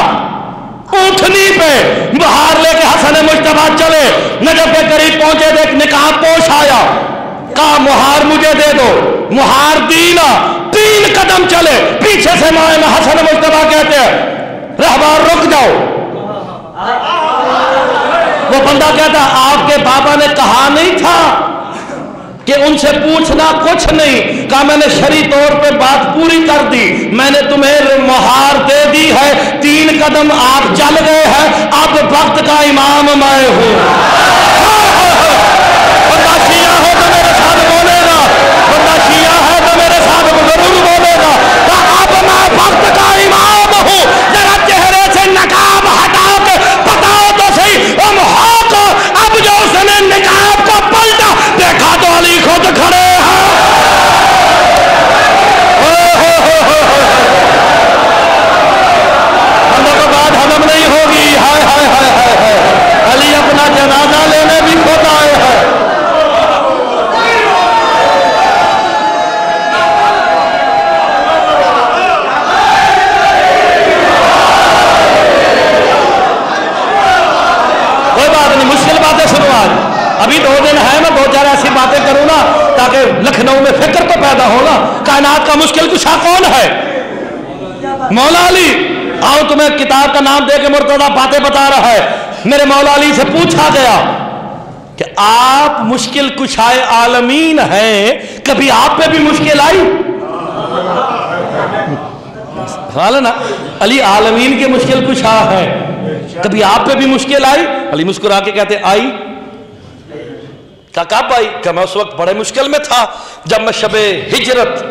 اونٹنی پہ, مہار لے کے حسن مجتبیٰ چلے, نجف کے قریب پہنچے تو ایک نقاب پوش آیا, کہا مہار مجھے دے دو, مہار دینا. 3 قدم چلے, پیچھے سے مائے میں حسن مجتبیٰ کہتے ہیں رہبار رک جاؤ. وہ بندہ کہتا آپ کے بابا نے کہا نہیں تھا کہ ان سے پوچھنا کچھ نہیں, کہا میں نے شرعی طور پہ بات پوری کر دی, میں نے تمہیں مہار دے دی ہے, 3 قدم آپ چل گئے ہیں, اب وقت کا امام میں ہوں. بندہ شیعہ ہو تو میرے ساتھ بولے گا, بندہ شیعہ ہے تو میرے ساتھ ضرور بولے گا. اب میں وقت کا امام ہوں. ذرا چہرے سے نقاب ہٹا کے بتاؤ تو صحیح اب جو اس نے نقاب کو پلٹا دیکھا تو علی خود کھڑے ہیں. بندوں کو بات ہضم نہیں ہوگی. ہائے ہائے ہائے ہائے, علی اپنا جنازہ لینے بھی خود آئے ہیں. مشکل باتیں سنو, آج ابھی 2 دن ہے, میں 2-4 ایسی باتیں کروں نا تاکہ لکھنؤ میں فکر تو پیدا ہوگا. کائنات کا مشکل کشا کون ہے؟ مولا علی. آؤ تمہیں کتاب کا نام دے کے مرتضیٰ باتیں بتا رہا ہے. میرے مولا علی سے پوچھا گیا کہ آپ مشکل کشائے عالمین ہیں, کبھی آپ پہ بھی مشکل آئی؟ نا علی عالمین کے مشکل کشا ہے, کبھی آپ پہ بھی مشکل آئی؟ علی مسکرا کے کہتے آئی. کہا کب آئی؟ کہ میں اس وقت بڑے مشکل میں تھا جب میں شب ہجرت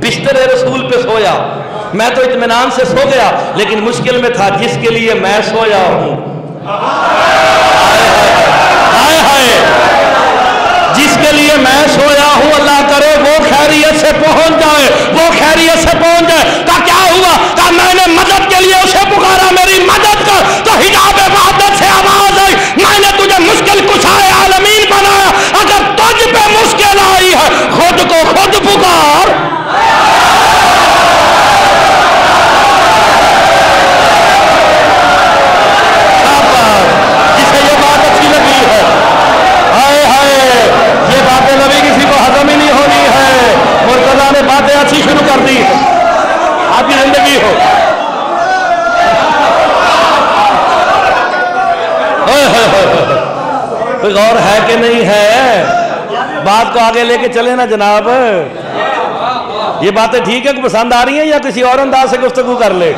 بستر رسول پہ سویا. میں تو اطمینان سے سو گیا لیکن مشکل میں تھا جس کے لیے میں سویا ہوں. ہائے ہائے, جس کے لیے میں سویا ہوں اللہ کرے وہ خیریت سے پہنچ جائے, وہ خیریت سے پہنچ جائے. کہا کیا ہوا؟ کہا میں نے مدد کے لیے اسے پکارا, میری مدد کر, تو حجاب وحدت سے آواز آئی میں نے تجھے مشکل کشائے عالمین بنایا, اگر تجھ پہ مشکل آئی ہے خود کو خود پکار. جسے یہ بات اچھی لگی ہے, ہائے ہائے, یہ باتیں نبی کسی کو ہضم ہی نہیں ہونی ہے. مرتضیٰ نے باتیں اچھی شروع کر دی, آپ کی زندگی ہو. کوئی غور ہے کہ نہیں ہے؟ بات کو آگے لے کے چلے نا جناب. یہ باتیں ٹھیک ہے, پسند آ رہی ہیں یا کسی اور انداز سے گفتگو کر لے؟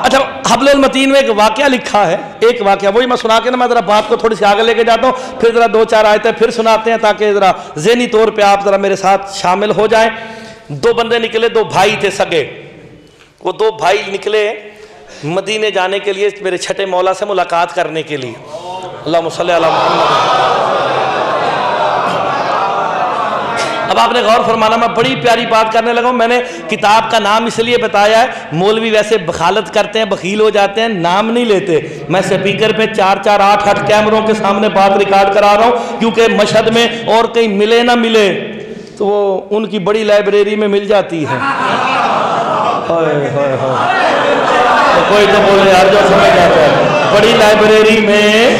اچھا, حبل المتین میں ایک واقعہ لکھا ہے, ایک واقعہ وہی میں سنا کے نا میں ذرا بات کو تھوڑی سی آگے لے کے جاتا ہوں, پھر ذرا 2-4 آیتیں پھر سناتے ہیں تاکہ ذرا ذہنی طور پہ آپ ذرا میرے ساتھ شامل ہو جائیں. 2 بندے نکلے, 2 بھائی تھے سگے. وہ 2 بھائی نکلے مدینے جانے کے لیے میرے چھٹے مولا سے ملاقات کرنے کے لیے. اللہم صلی علی محمد. اب آپ نے غور فرمانا, میں بڑی پیاری بات کرنے لگا ہوں. میں نے کتاب کا نام اس لیے بتایا ہے, مولوی ویسے بخالت کرتے ہیں, بخیل ہو جاتے ہیں, نام نہیں لیتے. میں سپیکر پہ 4-4 8-8 کیمروں کے سامنے بات ریکارڈ کرا رہا ہوں کیونکہ مشہد میں اور کہیں ملے نہ ملے تو وہ ان کی بڑی لائبریری میں مل جاتی ہے. کوئی تو بولے یار جو سمجھ جاتا ہے, بڑی لائبریری میں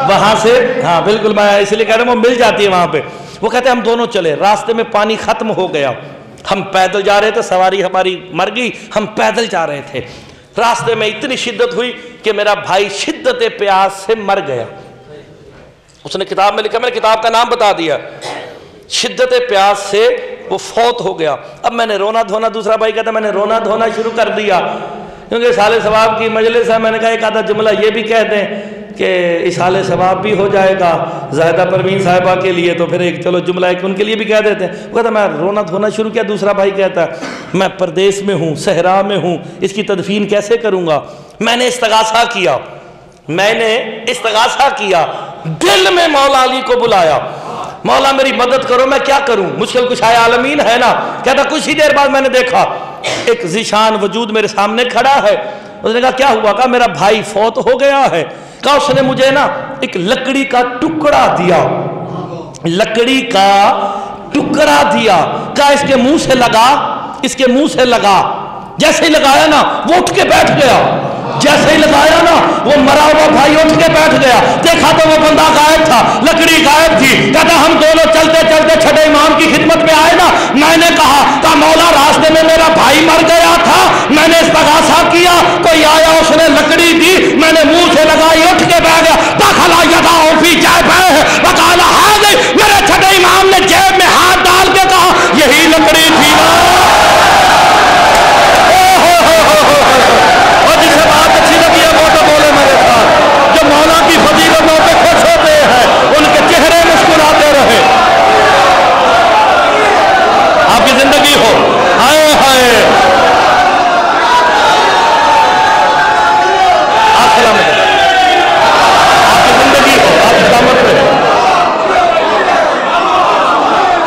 وہاں سے, ہاں بالکل میں اس لیے کہہ رہا ہوں وہ مل جاتی ہے وہاں پہ. وہ کہتے ہیں ہم دونوں چلے, راستے میں پانی ختم ہو گیا, ہم پیدل جا رہے تھے, سواری ہماری مر گئی, ہم پیدل جا رہے تھے. راستے میں اتنی شدت ہوئی کہ میرا بھائی شدت پیاس سے مر گیا. اس نے کتاب میں لکھا, میں نے کتاب کا نام بتا دیا, شدت پیاس سے وہ فوت ہو گیا. اب میں نے رونا دھونا, دوسرا بھائی کہتا میں نے رونا دھونا شروع کر دیا کیونکہ سال ثواب کی مجلس ہے. میں نے کہا ایک آدھا جملہ یہ بھی کہہ دیں. کہ اصالِ ثواب بھی ہو جائے گا زاہدہ پروین صاحبہ کے لیے، تو پھر ایک چلو جملہ ایک ان کے لیے بھی کہہ دیتے ہیں۔ وہ کہتا میں رونا دھونا شروع کیا، دوسرا بھائی کہتا ہے میں پردیس میں ہوں، صحرا میں ہوں، اس کی تدفین کیسے کروں گا؟ میں نے استغاثہ کیا، دل میں مولا علی کو بلایا، مولا میری مدد کرو، میں کیا کروں، مشکل کشائے عالمین ہے نا۔ کہتا کچھ ہی دیر بعد میں نے دیکھا ایک ذیشان وجود میرے سامنے کھڑا ہے۔ اس نے کہا کیا ہوا؟ کہا میرا بھائی فوت ہو گیا ہے۔ کہا اس نے مجھے نا ایک لکڑی کا ٹکڑا دیا، لکڑی کا ٹکڑا دیا، کہا اس کے منہ سے لگا، اس کے منہ سے لگا، جیسے ہی لگایا نا وہ اٹھ کے بیٹھ گیا، جیسے ہی لگایا نا وہ مرا ہوا بھائی اٹھ کے بیٹھ گیا۔ دیکھا تو وہ بندہ غائب تھا، لکڑی غائب تھی۔ کہتا ہم دونوں چلتے چلتے چھٹے امام کی خدمت میں آئے نا، میں نے کہا مولا راستے میں میرا بھائی مر گیا تھا، میں نے استغاثہ کیا، کوئی آیا اس نے لکڑی دی، میں نے منہ سے لگائی، اٹھ کے بیٹھ گیا۔ دخلا یداہ فی جیبہ وقال ہذہ، میرے چھٹے امام نے جیب میں ہاتھ ڈال کے کہا یہی لکڑی تھی نا۔ اور جسے بات اچھی لگی ہے وہ تو بولے میرے ساتھ، جو مولا کی فضیلتوں پہ خوش ہوتے ہیں ان کے چہرے مسکراتے رہے۔ آپ کی زندگی ہو، ہائے ہائے، آپ سلامت رہے، آپ کی زندگی ہو، آپ سلامت رہے،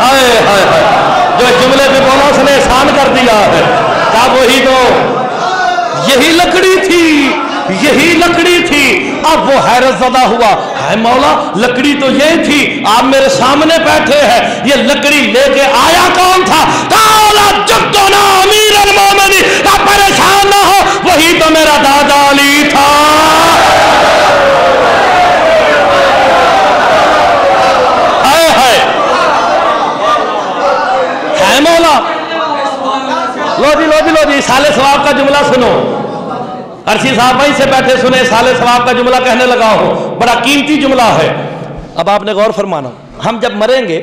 ہائے ہائے ہائے۔ جو جملے پہ مولا اس نے احسان کر دیا ہے، کہا وہی تو یہی لکڑی تھی، یہی لکڑی تھی۔ اب وہ حیرت زدہ ہوا، ہے مولا لکڑی تو یہ تھی، آپ میرے سامنے بیٹھے ہیں، یہ لکڑی لے کے آیا کون تھا؟ کالا جدنا امیر المومنین، آپ پریشان نہ ہو، وہی تو میرا دادا علی تھا۔ ہائے ہائے، ہے مولا۔ لو جی سالِ ثواب کا جملہ سنو۔ عرشی صاحب وہیں سے بیٹھے سنے، سالِ ثواب کا جملہ کہنے لگا ہو، بڑا قیمتی جملہ ہے۔ اب آپ نے غور فرمانا، ہم جب مریں گے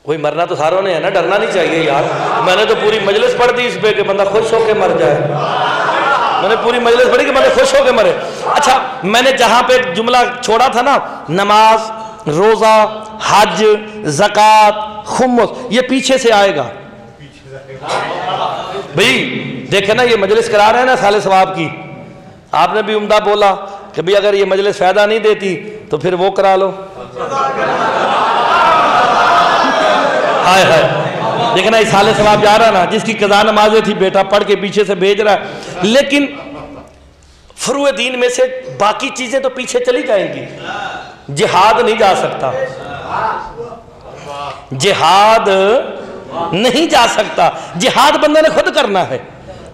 کوئی مرنا تو ساروں نے ہے نا، ڈرنا نہیں چاہیے یار۔ میں نے تو پوری مجلس پڑھ دی اس پہ کہ بندہ خوش ہو کے مر جائے، میں نے پوری مجلس پڑھی کہ بندہ خوش ہو کے مرے۔ اچھا میں نے جہاں پہ جملہ چھوڑا تھا نا، نماز، روزہ، حج، زکوٰۃ، خمس، یہ پیچھے سے آئے گا بھئی۔ دیکھیں نا یہ مجلس کرا رہے ہیں نا سالِ ثواب کی، آپ نے بھی عمدہ بولا کہ بھئی اگر یہ مجلس فائدہ نہیں دیتی تو پھر وہ کرا لو۔ ہائے ہائے، دیکھیں نا یہ سالِ ثواب جا رہا نا، جس کی قضا نمازیں تھی بیٹا پڑھ کے پیچھے سے بھیج رہا ہے، لیکن فروع دین میں سے باقی چیزیں تو پیچھے چلی جائیں گی۔ جہاد نہیں جا سکتا، جہاد نہیں جا سکتا، جہاد بندے نے خود کرنا ہے۔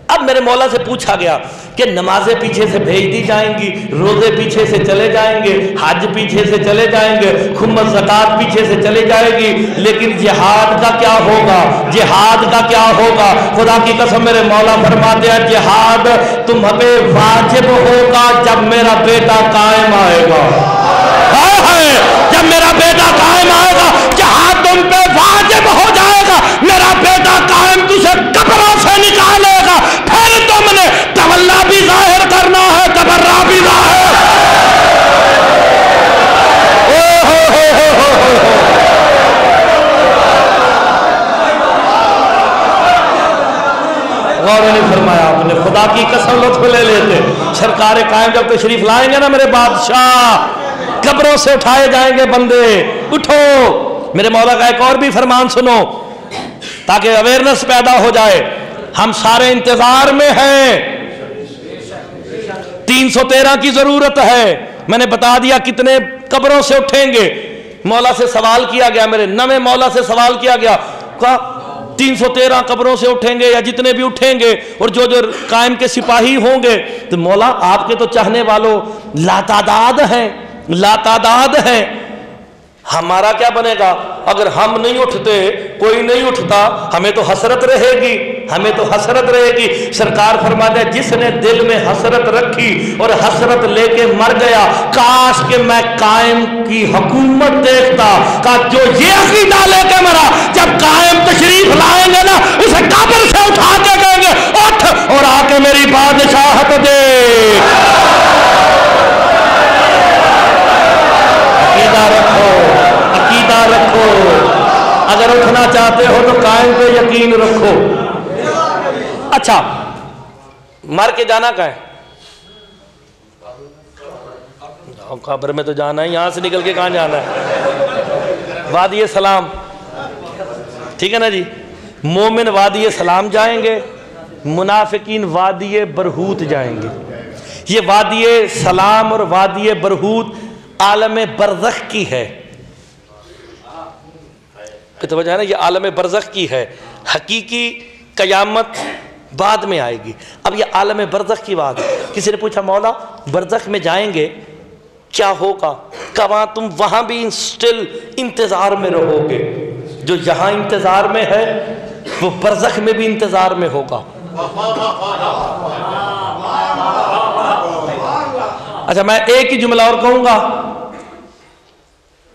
اب میرے مولا سے پوچھا گیا کہ نمازیں پیچھے سے بھیج دی جائیں گی، روزے پیچھے سے چلے جائیں گے، حج پیچھے سے چلے جائیں گے، خمس زکوٰۃ پیچھے سے چلے جائے گی، لیکن جہاد کا کیا ہوگا؟ جہاد کا کیا ہوگا؟ خدا کی قسم میرے مولا فرماتے ہیں جہاد تم پہ واجب ہوگا جب میرا بیٹا قائم آئے گا۔ جب میرا بیٹا قائم آئے گا جہاد تم پہ واجب ہو جائے گا، میرا بیٹا قائم تجھے قبروں سے نکالے گا، پھر تم نے تولا بھی ظاہر کرنا ہے، تبرہ بھی ظاہر۔ غور نہیں فرمایا آپ نے، خدا کی قسم لطف لے لیتے۔ سرکار قائم جب تشریف لائیں گے نا میرے بادشاہ، قبروں سے اٹھائے جائیں گے بندے، اٹھو۔ میرے مولا کا ایک اور بھی فرمان سنو تاکہ اویئرنس پیدا ہو جائے، ہم سارے انتظار میں ہیں، 313 کی ضرورت ہے۔ میں نے بتا دیا کتنے قبروں سے اٹھیں گے۔ مولا سے سوال کیا گیا، میرے نویں مولا سے سوال کیا گیا، کہا 313 قبروں سے اٹھیں گے یا جتنے بھی اٹھیں گے، اور جو قائم کے سپاہی ہوں گے، تو مولا آپ کے تو چاہنے والوں لاتعداد ہیں، لاتعداد ہیں، ہمارا کیا بنے گا؟ اگر ہم نہیں اٹھتے، کوئی نہیں اٹھتا، ہمیں تو حسرت رہے گی، ہمیں تو حسرت رہے گی۔ سرکار فرماتے ہیں جس نے دل میں حسرت رکھی اور حسرت لے کے مر گیا، کاش کہ میں قائم کی حکومت دیکھتا، کہ جو یہ عقیدہ لے کے مرا، جب قائم تشریف لائیں گے نا، اسے قبر سے اٹھا کے کہیں گے اٹھ اور آ کے میری بادشاہت دے۔ अच्छा, मर के जाना कहाँ है? कब्र में तो जाना है, यहाँ से निकल के कहाँ जाना है? वादी सलाम, ठीक है ना जी। मोमिन वादी सलाम जाएंगे, मुनाफिकीन वादी बरहूत जाएंगे। ये वादी सलाम और वादी बरहूत आलम बरज़ख की है, तो वजह है ना, ये आलम बरज़ख की है। हकीकी क़यामत बाद में आएगी। अब ये आलम बरज़ख की बात है। किसी ने पूछा मौला बरज़ख में जाएंगे क्या होगा? कहा तुम वहां भी स्टिल इंतजार में रहोगे, जो यहां इंतजार में है वो बरज़ख में भी इंतजार में होगा। अच्छा, मैं एक ही जुमला और कहूंगा,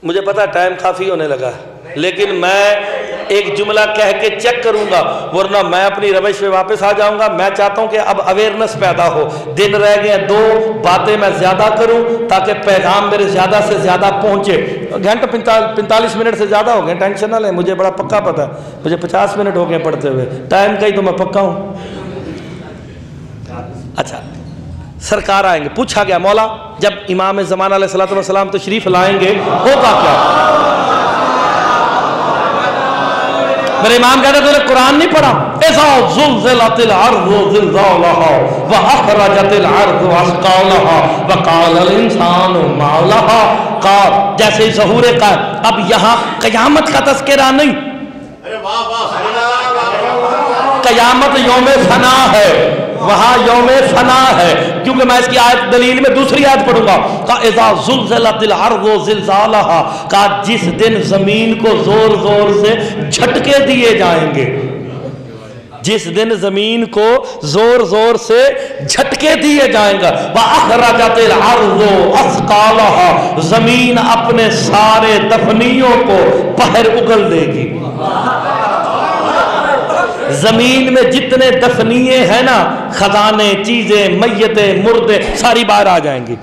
मुझे पता टाइम काफी होने लगा है, लेकिन मैं एक जुमला कह के चेक करूंगा, वरना मैं अपनी रवैश पे वापस आ जाऊंगा। मैं चाहता हूं कि अब अवेयरनेस पैदा हो। दिन रह गए, 2 बातें मैं ज्यादा करूं ताकि पैगाम मेरे ज्यादा से ज्यादा पहुंचे। घंटे 45 मिनट से ज्यादा हो गए, टेंशन ना लें, मुझे बड़ा पक्का पता है, मुझे 50 मिनट हो गए पढ़ते हुए, टाइम का ही तो मैं पक्का हूं। अच्छा, सरकार आएंगे, पूछा गया मौला जब इमाम ज़मान अलैहिस्सलातु वस्सलाम तशरीफ लाएंगे होगा क्या? मेरे इमाम कहते तूने कुरान नहीं पढ़ा? इज़ा ज़ुलज़िलतिल अर्ज़ु ज़िलज़ालहा व अख़रजतिल अर्ज़ु अस्क़ालहा व क़ालल इंसानु मा लहा, जैसे ज़हूर का। अब यहाँ क़यामत का तज़किरा नहीं, क़यामत यौम फना है, वहां यौम फना है, क्योंकि मैं इसकी आयत दलील में दूसरी आयत पढ़ूंगा। का इज़ा ज़ुलज़िलतिल अर्ज़ु ज़िलज़ालहा, का जिस दिन जमीन को जोर जोर से झटके दिए जाएंगे, जिस दिन जमीन को जोर जोर से झटके दिए जाएंगे। व अख़रजतिल अर्ज़ु अस्क़ालहा, जमीन अपने सारे दफनियों को बाहर उगल देगी। जमीन में जितने दफनीय है ना, खजाने, चीजें, मैयतें, मुर्दे, सारी बाहर आ जाएंगी।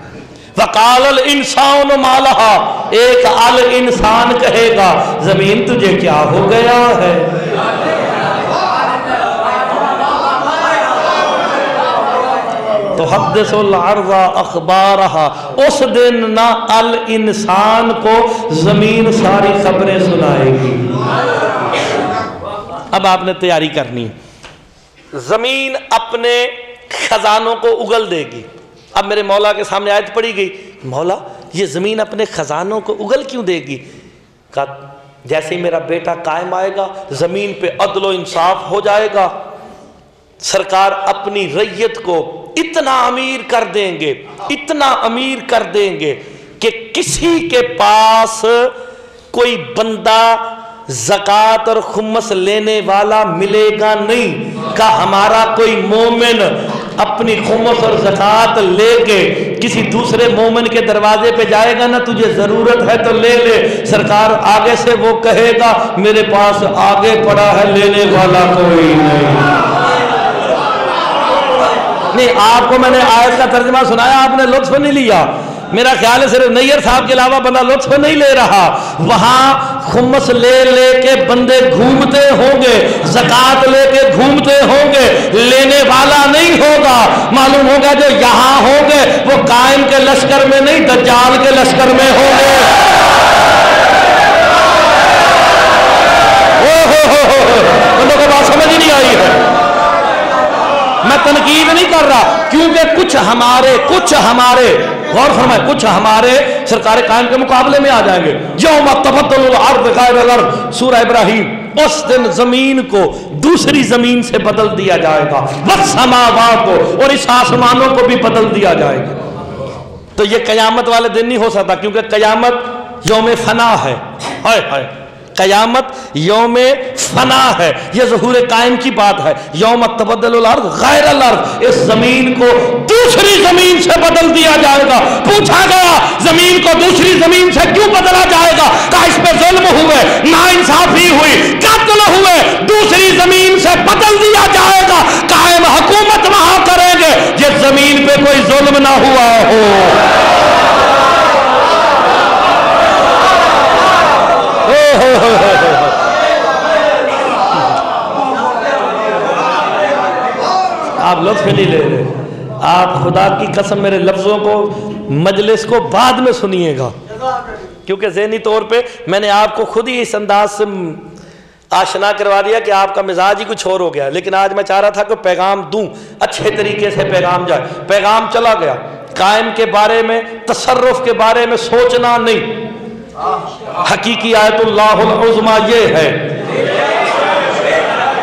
वकालल इंसान मालहा, एक अल इंसान कहेगा जमीन तुझे क्या हो गया है? तो हद्दिसुल अर्ज़ा अखबारहा, उस दिन ना अल इंसान को जमीन सारी खबरें सुनाएगी। अब आपने तैयारी करनी है। जमीन अपने खजानों को उगल देगी। अब मेरे मौला के सामने आयत पड़ी गई, मौला ये जमीन अपने खजानों को उगल क्यों देगी? कहा जैसे ही मेरा बेटा कायम आएगा, जमीन पे अदलो इंसाफ हो जाएगा, सरकार अपनी रैयत को इतना अमीर कर देंगे, इतना अमीर कर देंगे कि किसी के पास कोई बंदा ज़कात और खुम्मस लेने वाला मिलेगा नहीं। का हमारा कोई मोमिन अपनी खुम्मस और ज़कात लेके किसी दूसरे मोमिन के दरवाजे पे जाएगा ना, तुझे ज़रूरत है तो ले ले, सरकार आगे से वो कहेगा मेरे पास आगे पड़ा है, लेने वाला कोई नहीं। आपको मैंने आयत का तर्जुमा सुनाया, आपने लुत्फ नहीं लिया। मेरा ख्याल है सिर्फ नैयर साहब के अलावा बंदा लुत्फ नहीं ले रहा। वहां खुम्मस ले लेके बंदे घूमते होंगे, ज़कात लेके घूमते होंगे, लेने वाला नहीं होगा। मालूम होगा जो यहां होंगे वो कायम के लश्कर में नहीं, दज्जाल के लश्कर में होंगे। बंदों को बात समझ ही नहीं आई है। मैं तनकीद नहीं कर रहा, क्योंकि कुछ हमारे गौर फरमाए, कुछ हमारे सरकार कायम के मुकाबले में आ जाएंगे। यौम तबद्दलुल अर्ज़ गैरल अर्ज़, सूरह इब्राहीम। उस दिन जमीन को दूसरी जमीन से बदल दिया जाएगा, वस्समावात, और इस आसमानों को भी बदल दिया जाएगा। तो ये कयामत वाले दिन नहीं हो सकता, क्योंकि कयामत यौम फना है। हाय हाय, कयामत यौम फना है, यह ज़हूर कायम की बात है। यौम तबद्दलुल अर्ज़ गैरल अर्ज़, इस जमीन को दूसरी जमीन से बदल दिया जाएगा। पूछा गया जमीन को दूसरी जमीन से क्यों बदला जाएगा? का इस पे जुल्म हुए, नाइंसाफी हुई, कत्ल हुए, दूसरी जमीन से बदल दिया जाएगा। कायम हुकूमत वहां करेंगे जिस जमीन पे कोई जुल्म ना हुआ हो। آپ لطف نہیں لے رہے. آپ خدا کی قسم میرے لفظوں کو مجلس کو بعد میں سنیے گا, کیونکہ ذہنی طور پہ میں نے آپ کو خود ہی اس انداز سے آشنا کروا دیا کہ آپ کا مزاج ہی کچھ اور ہو گیا. لیکن آج میں چاہ رہا تھا کہ پیغام دوں, اچھے طریقے سے پیغام جائے. پیغام چلا گیا. قائم کے بارے میں, تصرف کے بارے میں سوچنا نہیں. حقیقی آیت اللہ العظمیٰ یہ ہے,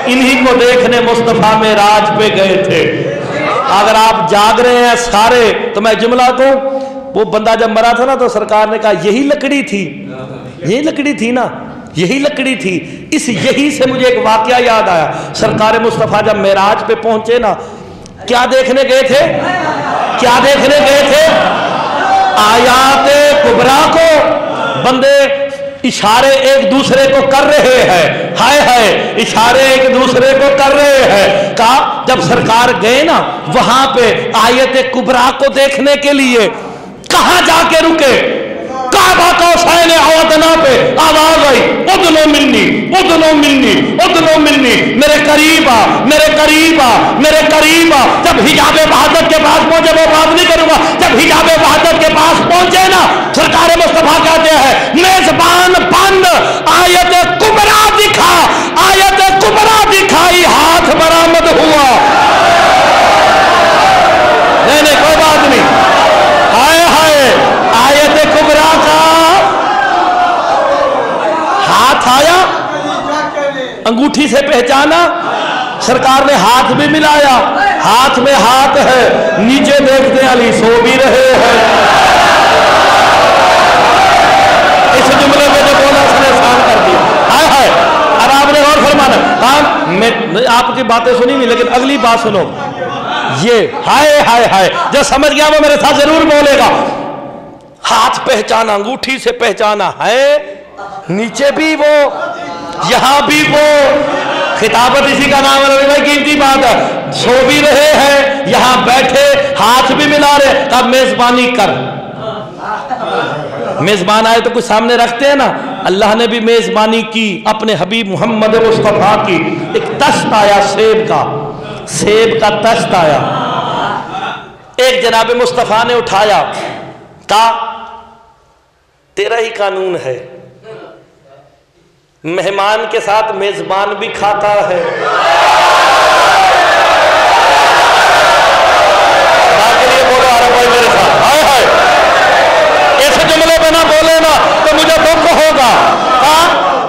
انہی کو دیکھنے مصطفیٰ معراج پہ گئے تھے. اگر آپ جاگ رہے ہیں سارے تو میں جملہ کہوں, وہ بندہ جب مرا تھا نا تو سرکار نے کہا یہی لکڑی تھی, یہی لکڑی تھی نا, یہی لکڑی تھی. اس یہی سے مجھے ایک واقعہ یاد آیا. سرکار مصطفیٰ جب معراج پہ پہنچے نا, کیا دیکھنے گئے تھے؟ کیا دیکھنے گئے تھے؟ آیات کبریٰ کو. بندے اشارے ایک دوسرے کو کر رہے ہیں, ہائے ہائے اشارے ایک دوسرے کو کر رہے ہیں. کہا جب سرکار گئے نا وہاں پہ آیت کبریٰ کو دیکھنے کے لیے, کہاں جا کے رکے؟ کعبہ قوسین او ادنیٰ پہ آواز آئی, ادنو منی ادنو منی ادنو منی, میرے قریب آ, میرے قریب آ, میرے قریب آ. جب حجاب وحدت کے پاس پہنچے, وہ بات نہیں کروں گا, جب حجاب وحدت کے پاس پہنچے نا سرکار مصطفیٰ کہتے ہیں میزبان بند, آیت کبریٰ دکھا, آیت کبریٰ دکھائی, ہاتھ برآمد ہوا. نہیں کوئی بات نہیں, ہائے ہائے آیت کبریٰ کا ہاتھ آیا, انگوٹھی سے پہچانا, سرکار نے ہاتھ بھی ملایا, ہاتھ میں ہاتھ ہے, نیچے دیکھتے علی سو بھی رہے ہیں. اس جملے میں جو بولا اس نے آسان کر دیا. ہائے ہائے, اب آپ نے غور فرمانا. میں آپ کی باتیں سنی نہیں لیکن اگلی بات سنو. یہ ہائے ہائے ہائے, جو سمجھ گیا وہ میرے ساتھ ضرور بولے گا. ہاتھ پہچانا, انگوٹھی سے پہچانا ہے, نیچے بھی وہ, یہاں بھی وہ. خطابت اسی کا نام ہے, قیمتی بات ہے. سو بھی رہے ہیں, یہاں بیٹھے, ہاتھ بھی ملا رہے. اب میزبانی کر. میزبان آئے تو کچھ سامنے رکھتے ہیں نا. اللہ نے بھی میزبانی کی اپنے حبیب محمد مصطفیٰ کی. ایک تشت آیا سیب کا, سیب کا تشت آیا. ایک جناب مصطفیٰ نے اٹھایا, کہا تیرا ہی قانون ہے, مہمان کے ساتھ میزبان بھی کھاتا ہے. لیے بولو عرب بھائی میرے ساتھ, ہائے ہائے ایسے جملے پہ نہ بولے نا تو مجھے دکھ ہوگا.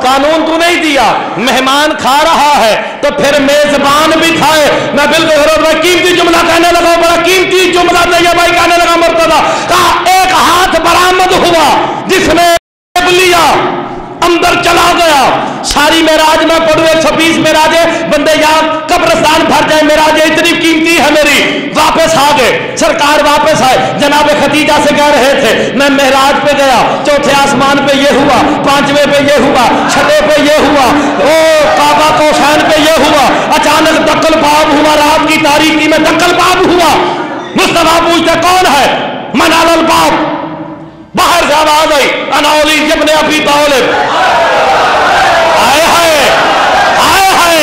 قانون تو نہیں دیا, مہمان کھا رہا ہے تو پھر میزبان بھی کھائے. میں بالکل حضرت بھائی قیمتی جملہ کہنے لگا, بڑا قیمتی جملہ طیب بھائی کہنے لگا مرتضیٰ. کہا ایک ہاتھ برآمد ہوا جس نے لیا, اندر چلا گیا. ساری معراج میں پڑھوں 120 معراجیں, بندے یہاں قبرستان بھر جائے, معراجیں اتنی قیمتی ہے میری. واپس آ گئے, سرکار واپس آئے. جناب خدیجہ سے کہہ رہے تھے میں معراج پہ گیا, چوتھے آسمان پہ یہ ہوا, پانچویں پہ یہ ہوا, چھٹے پہ یہ ہوا, او کعبہ قوسین پہ یہ ہوا. اچانک دکل باب ہوا, رات کی تاریکی میں دکل باب ہوا. مصطفیٰ پوچھتے کون ہے؟ من علی الباب. باہر سے آواز آئی انا علی ابن ابی طالب. آئے ہائے آئے ہائے,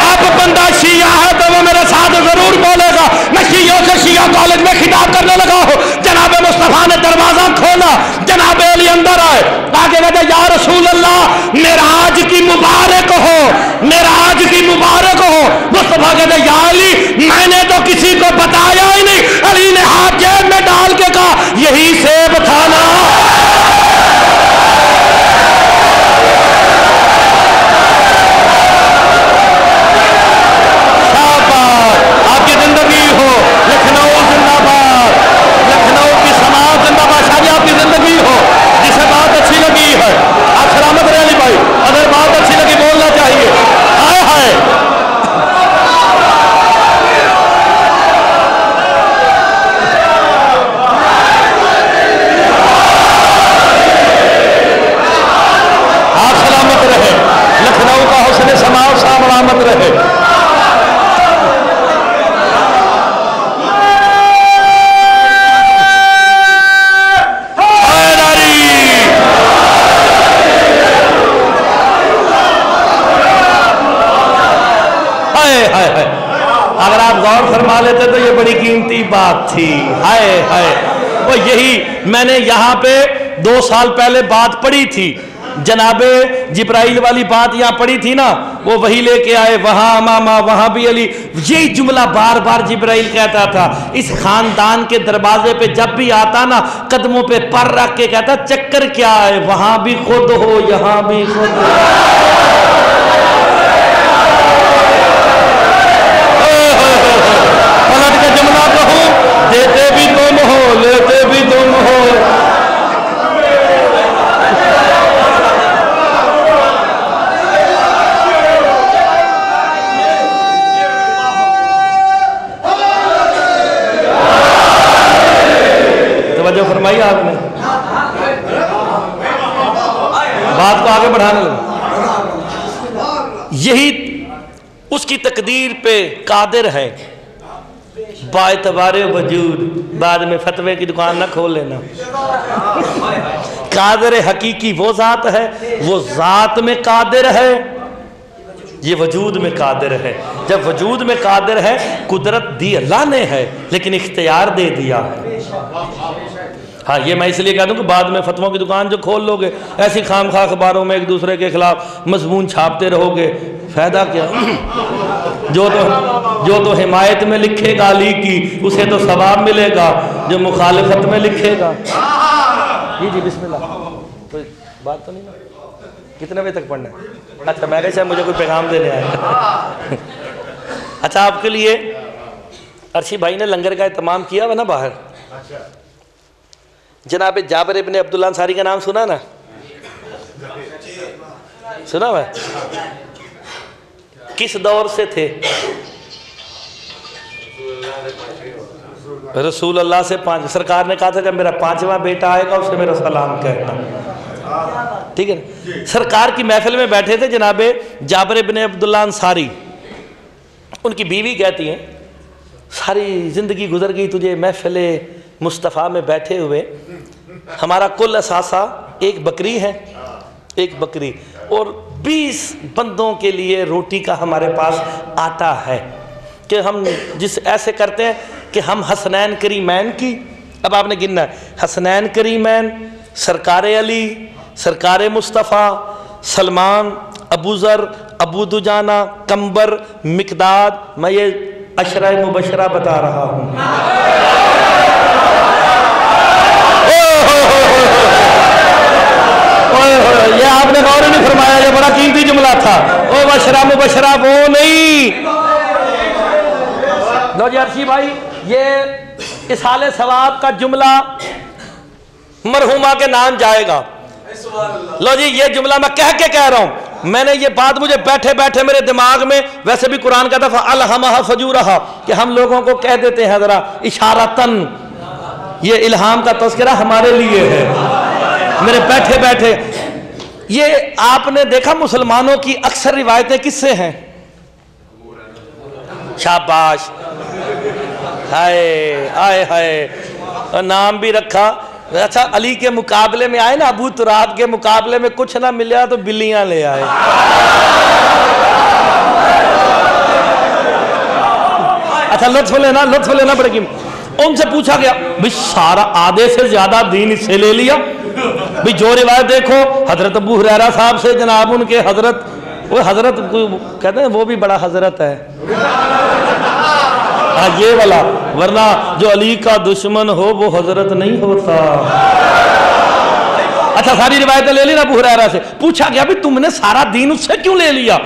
اب بندہ شیعہ ہے تو وہ میرے ساتھ ضرور بولے گا. میں شیعوں سے شیعہ کالج میں خطاب کرنے لگا ہوں. جناب مصطفیٰ نے دروازہ کھولا, جناب علی اندر آئے. آگے کہتے یا رسول اللہ معراج کی مبارک ہو, معراج کی مبارک ہو. مصطفیٰ کہتے یا علی میں نے تو کسی کو بتایا ہی نہیں. علی نے ہاتھ جیب میں ڈال کے کہا یہی سیب تھا نا. आप गौर फरमा लेते तो ये बड़ी कीमती बात थी। हाय हाय, वो यही मैंने यहाँ पे 2 साल पहले बात पढ़ी थी, जनाबे जिब्राइल वाली बात यहाँ पढ़ी थी ना, वो वही लेके आए, वहाँ अमामा वहाँ भी अली। यही जुमला बार बार जिब्राइल कहता था। इस खानदान के दरवाजे पे जब भी आता ना, कदमों पे पर रख के कहता चक्कर क्या है, वहाँ भी खुद हो यहाँ भी खुद हो। पलट के जुमला कहूँ, देते भी तुम हो लेते भी तुम हो। जो फरमाई आपने, बात को आगे बढ़ाने लगे। यही उसकी तकदीर पे कादिर है, बाएतबारे वजूद। बाद में फतवे की दुकान ना खोल लेना। कादिर हकीकी वो ज़ात है, वो ज़ात में कादिर है, ये वजूद में कादिर है। जब वजूद में कादिर है, कुदरत दी अल्लाह ने है, लेकिन इख्तियार दे दिया है। हाँ, ये मैं इसलिए कह दूं कि बाद में फतवों की दुकान जो खोल लोगे, ऐसी खामखा अखबारों में एक दूसरे के खिलाफ मजमून छापते रहोगे, फ़ायदा क्या? जो तो हिमायत में लिखेगा अली की, उसे तो सवाब मिलेगा, जो मुखालिफत में लिखेगा। जी बिस्मिल्लाह, कोई बात तो नहीं ना? कितने बजे तक पढ़ना है? अच्छा, मैं कहा मुझे कोई पैगाम देने आया। अच्छा, आपके लिए अर्शी भाई ने लंगर का एहतमाम किया हुआ ना बाहर। जनाब जाबिर इब्ने अब्दुल्ला अंसारी का नाम सुना ना? सुना हुआ? किस दौर से थे? रसूल अल्लाह से 5। सरकार ने कहा था जब मेरा 5वां बेटा आएगा उसे मेरा सलाम कहना। ठीक है। सरकार की महफिल में बैठे थे जनाबे जाबिर इब्ने अब्दुल्ला अंसारी। उनकी बीवी कहती हैं, सारी ज़िंदगी गुजर गई तुझे महफिल मुस्तफ़ा में बैठे हुए, हमारा कुल असासा एक बकरी है, एक बकरी, और 20 बंदों के लिए रोटी का हमारे पास आटा है, कि हम जिस ऐसे करते हैं कि हम हसनैन करीमैन की, अब आपने गिनना है, हसनैन करीमैन, सरकार अली, सरकार मुस्तफ़ा, सलमान, अबू ज़र, अबू दुजाना, कंबर, मिकदाद, मैं ये अशरा मुबशरा बता रहा हूँ। ये आपने गौर नहीं फरमाया, ये बड़ा कीमती जुमला था। ओ बशरा मुबशरा वो नहीं। लो जी अर्शी भाई, ये इसाले सवाब का जुमला मरहुमा के नाम जाएगा। लो जी, ये जुमला मैं कह रहा हूं, मैंने ये बात मुझे बैठे बैठे मेरे दिमाग में, वैसे भी कुरान का दफा अलहमहा फजूरहा, कि हम लोगों को कह देते हैं जरा इशारतन, ये इल्हाम का तज़किरा हमारे लिए है। मेरे बैठे बैठे ये आपने देखा मुसलमानों की अक्सर रिवायतें किससे हैं? शाबाश, हाय हाय हाय, नाम भी रखा। अच्छा, अली के मुकाबले में आए ना, अबू तुराब के मुकाबले में कुछ ना मिला तो बिल्लियां ले आए। अच्छा, लुत्फ लेना पड़ेगी। उनसे पूछा गया, भाई सारा आधे से ज्यादा दीन इससे ले लिया? भाई जो रिवायत देखो हजरत अबू हुरैरा साहब से, जनाब उनके हजरत, वो हजरत कहते हैं वो भी बड़ा हजरत है। हाँ, ये वाला, वरना जो अली का दुश्मन हो वो हजरत नहीं होता। अच्छा, सारी रिवायतें ले ली ना अबू हुरैरा से। पूछा गया, भाई तुमने सारा दीन उससे क्यों ले लिया?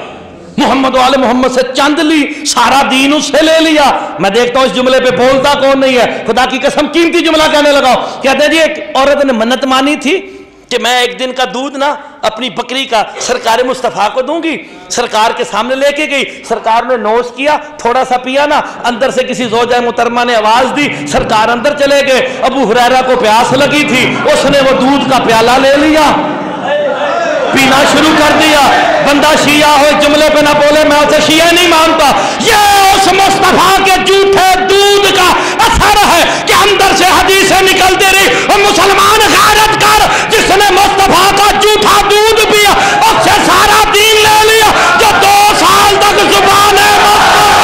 मोहम्मद वाले मोहम्मद से चंद ली, सारा दीन उससे ले लिया। मैं देखता हूँ इस जुमले पे बोलता कौन नहीं है। खुदा की कसम कीमती जुमला कहने लगा। कहते हैं जी, एक औरत ने मन्नत मानी थी कि मैं एक दिन का दूध ना अपनी बकरी का सरकार मुस्तफ़ा को दूंगी। सरकार के सामने लेके गई, सरकार ने नोश किया, थोड़ा सा पिया ना, अंदर से किसी ज़ौजा मुहतरमा ने आवाज दी, सरकार अंदर चले गए। अबू हुरैरा को प्यास लगी थी, उसने वो दूध का प्याला ले लिया, पीना शुरू कर दिया। बंदा शिया हो, जुमले पे ना बोले मैं उसे शिया नहीं मानता। ये उस मुस्तफा के झूठे दूध का असर है कि अंदर से हदीसें निकलती रही। और मुसलमान गैरत कर, जिसने मुस्तफा का झूठा दूध पिया, उससे सारा दीन ले लिया। जो 2 साल तक जुबान है मुस्तफा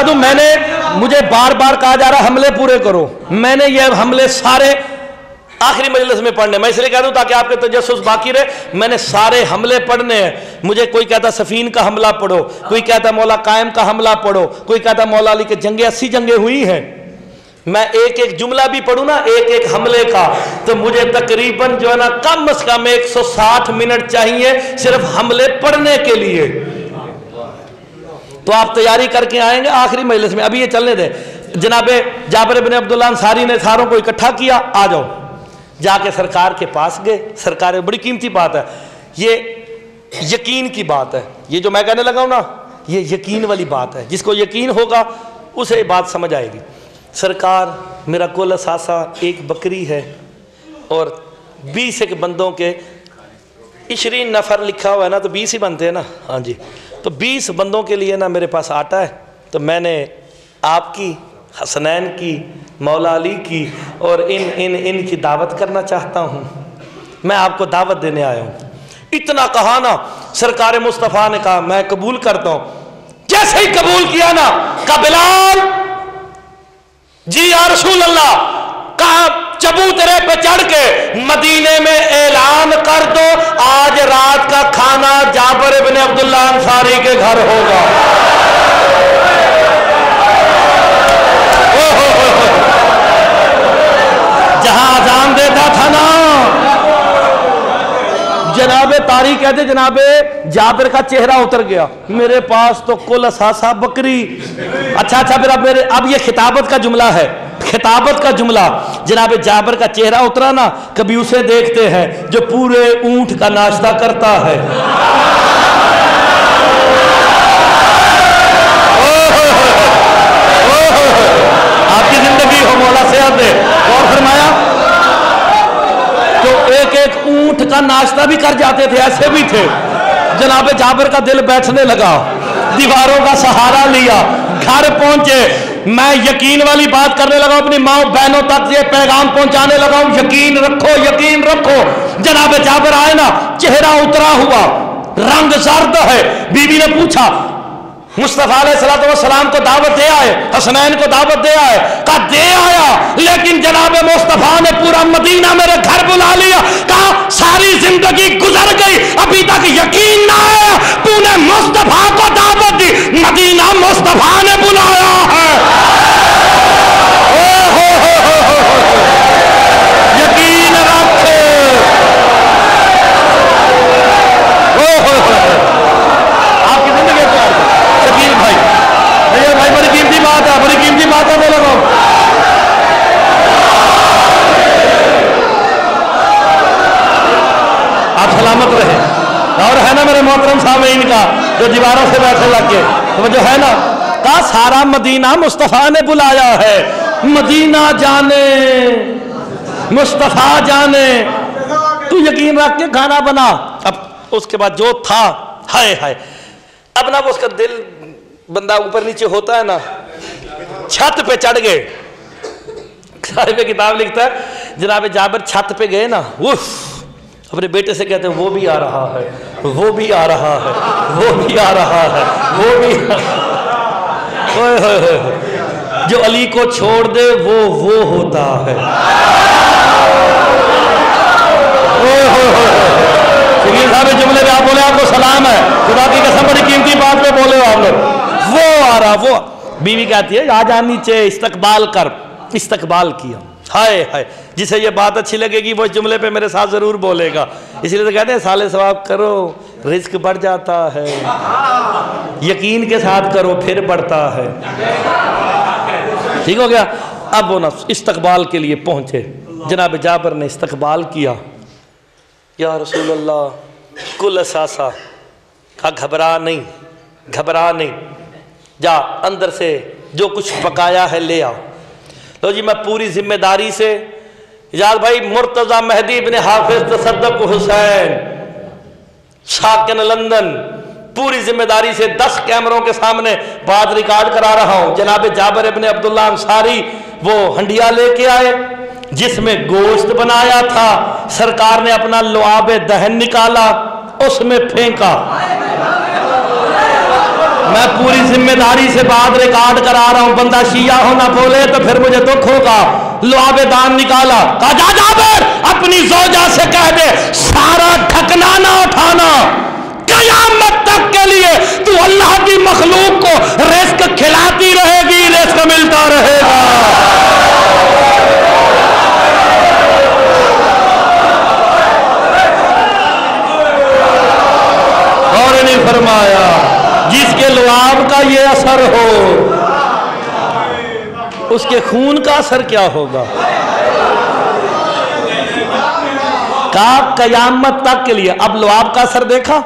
دوں, مجھے بار بار کہا جا رہا حملے پورے کرو, میں نے یہ حملے سارے آخری مجلس میں پڑھنے, میں اس لیے کہہ دوں تاکہ آپ کے تجسس باقی رہے, میں نے سارے حملے پڑھنے ہیں. مجھے کوئی کہتا صفین کا حملہ پڑھو, کوئی کہتا مولا قائم کا حملہ پڑھو, کوئی کہتا مولا علی کے جنگیں 80 جنگیں ہوئی ہیں. میں ایک ایک جملہ بھی پڑھوں نا ایک ایک حملے کا, تو مجھے تقریباً جو ہے نا کم از کم 160 منٹ چاہیے صرف حملے پڑھنے کے لیے. تو آپ تیاری کر کے آئیں گے آخری مجلس میں. ابھی یہ چلنے دیں. جناب جابر بن عبداللہ انصاری نے ساروں کو اکٹھا کیا, آ جاؤ. جا کے سرکار کے پاس گئے. سرکار, بڑی قیمتی بات ہے یہ, یقین کی بات ہے یہ جو میں کہنے لگا ہوں نا, یہ یقین والی بات ہے. جس کو یقین ہوگا اسے بات سمجھ آئے گی. سرکار, میرا کل اثاثہ ایک بکری ہے اور 20 ایک بندوں کے 20 نفر لکھا ہوا ہے نا, تو 20 ہی بنتے ہیں نا. ہاں جی, تو 20 بندوں کے لیے نا میرے پاس آٹا ہے, تو میں نے آپ کی, حسنین کی, مولا علی کی اور ان کی دعوت کرنا چاہتا ہوں. میں آپ کو دعوت دینے آیا ہوں. اتنا کہا نا, سرکار مصطفیٰ نے کہا میں قبول کرتا ہوں. جیسے ہی قبول کیا نا, کہا بلال جی یا رسول اللہ, کہا چبوترے پہ چڑھ کے مدینے میں اعلان کر دو آج رات کا کھانا جابر بن عبداللہ انصاری کے گھر ہوگا. جہاں اذان دیتا تھا نا, جناب طارق کہتے جناب جابر کا چہرہ اتر گیا, میرے پاس تو کل اثاثہ بکری. اچھا پھر اب یہ خطابت کا جملہ ہے, خطابت کا جملہ. جناب جابر کا چہرہ اترا نا, کبھی اسے دیکھتے ہیں جو پورے اونٹ کا ناشتہ کرتا ہے. آپ کی زندگی ہو مولا صحت دے. اور فرمایا تو ایک ایک اونٹ کا ناشتہ بھی کر جاتے تھے, ایسے بھی تھے. جناب جابر کا دل بیٹھنے لگا, دیواروں کا سہارا لیا, گھر پہنچے. میں یقین والی بات کرنے لگا, اپنی ماں بہنوں تک یہ پیغام پہنچانے لگا ہوں, یقین رکھو یقین رکھو. جناب جابر آئے نا, چہرہ اترا ہوا, رنگ زرد ہے. بیوی نے پوچھا مصطفیٰ علیہ السلام کو دعوت دے آئے, حسنین کو دعوت دے آئے؟ کہا دے آیا, لیکن جناب مصطفیٰ نے پورا مدینہ میرے گھر بلا لیا. کہا ساری زندگی گزر گئی, ابھی تک یقین نہ آیا, تو نے مصطفیٰ کو دعوت دی, مدینہ مصطفیٰ نے بلایا ہے. یقین رکھ. آپ کی زندگی شکیل بھائی, بھائی بڑی قیمتی بات ہے, بڑی قیمتی بات ہے. بولو آپ سلامت رہے. اور ہے نا میرے محترم سامعین کا جو دیواروں سے بیٹھے لگ کے, وہ جو ہے نا, کہا سارا مدینہ مصطفیٰ نے بلایا ہے. مدینہ جانے مصطفیٰ جانے, تو یقین رکھ کے کھانا بنا. اب اس کے بعد جو تھا, ہائے ہائے, اب نا وہ اس کا دل بندہ اوپر نیچے ہوتا ہے نا, چھت پہ چڑھ گئے. صاحب کتاب لکھتا ہے جناب جابر چھت پہ گئے نا, اپنے بیٹے سے کہتے ہیں وہ بھی آ رہا ہے, وہ بھی آ رہا ہے, وہ بھی آ رہا ہے, وہ بھی جو علی کو چھوڑ دے وہ ہوتا ہے. شکیل صاحب جملے پہ آپ بولے آپ کو سلام ہے, خدا کی قسم بڑی قیمتی بات پہ بولے ہو آپ لوگ. وہ آ رہا, وہ بیوی کہتی ہے آ جا نیچے, استقبال کر. استقبال کیا, ہائے ہائے. جسے یہ بات اچھی لگے گی وہ اس جملے پہ میرے ساتھ ضرور بولے گا. اسی لیے تو کہتے ہیں سالے ثواب کرو رزق بڑھ جاتا ہے, یقین کے ساتھ کرو پھر بڑھتا ہے. ٹھیک ہو گیا. اب وہ نا استقبال کے لیے پہنچے. جناب جابر نے استقبال کیا. یا رسول اللہ, کل اثاثہ. کہا گھبرا نہیں, گھبرا نہیں, جا اندر سے جو کچھ پکایا ہے لے آ. لو جی, میں پوری ذمہ داری سے, یاد بھائی مرتضی مہدی بن حافظ تصدق حسین ساکن لندن, پوری ذمہ داری سے 10 کیمروں کے سامنے بات ریکارڈ کرا رہا ہوں. جناب جابر ابن عبداللہ انصاری وہ ہنڈیا لے کے آئے جس میں گوشت بنایا تھا. سرکار نے اپنا لعاب دہن نکالا, اس میں پھینکا. میں پوری ذمہ داری سے بات ریکارڈ کرا رہا ہوں، بندہ شیعہ ہونا بولے تو پھر مجھے دکھ ہوگا۔ لعاب دان نکالا، کہا جا جابر اپنی زوجہ سے کہہ دے سارا ڈھکنا نہ اٹھانا، قیامت تک کے لیے تو اللہ کی مخلوق کو رزق کھلاتی رہے گی، رزق ملتا رہے گا۔ اور نے فرمایا جس کے لعاب کا یہ اثر ہو اس کے خون کا اثر کیا ہوگا؟ کہا قیامت تک کے لیے۔ اب لعاب کا اثر دیکھا،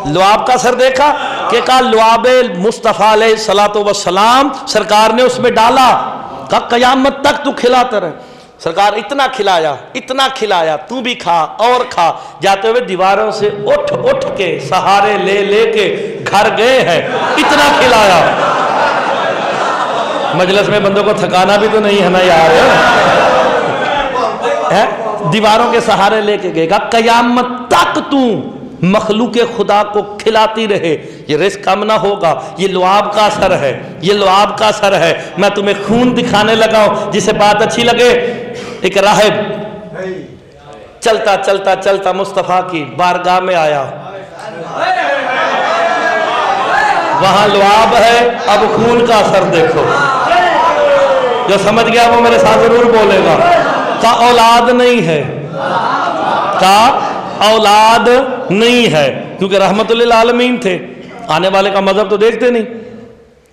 لعاب کا اثر دیکھا کہ کہا لعاب مصطفیٰ علیہ السلام سرکار نے اس میں ڈالا، کہا قیامت تک تو کھلاتا رہے۔ سرکار اتنا کھلایا تو بھی کھا اور کھا، جاتے ہوئے دیواروں سے اٹھ کے سہارے لے کے گھر گئے ہیں، اتنا کھلایا۔ مجلس میں بندوں کو تھکانا بھی تو نہیں ہے نا یار، دیواروں کے سہارے لے کے گئے گا، قیامت تک تو مخلوق خدا کو کھلاتی رہے، یہ رزق کم نہ ہوگا۔ یہ لعاب کا اثر ہے، یہ لعاب کا اثر ہے۔ میں تمہیں خون دکھانے لگا ہوں، جسے بات اچھی لگے۔ ایک راہب چلتا مصطفیٰ کی بارگاہ میں آیا، وہاں لعاب ہے، اب خون کا اثر دیکھو۔ جو سمجھ گیا وہ میرے ساتھ ضرور بولے گا۔ کہا اولاد نہیں ہے، کہا اولاد نہیں ہے، کیونکہ رحمت للعالمین تھے، آنے والے کا مذہب تو دیکھتے نہیں،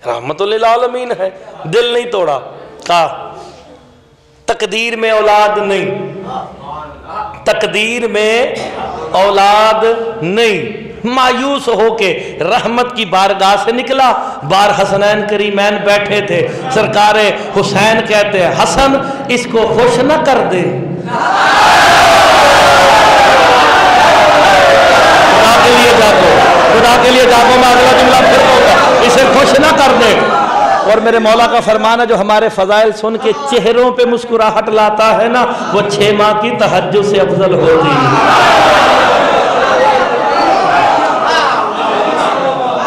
رحمت للعالمین ہے، دل نہیں توڑا۔ کہا تقدیر میں اولاد نہیں، تقدیر میں اولاد نہیں۔ مایوس ہو کے رحمت کی بارگاہ سے نکلا، بار حسنین کریمین بیٹھے تھے، سرکار حسین کہتے ہیں حسن اس کو خوش نہ کر دے، خدا کے لیے جاگو، میں اگلا جملہ پھر ہوگا، اسے خوش نہ کر دے۔ اور میرے مولا کا فرمان ہے جو ہمارے فضائل سن کے چہروں پہ مسکراہٹ لاتا ہے نا، وہ 6 ماہ کی تہجد سے افضل ہوتی ہے۔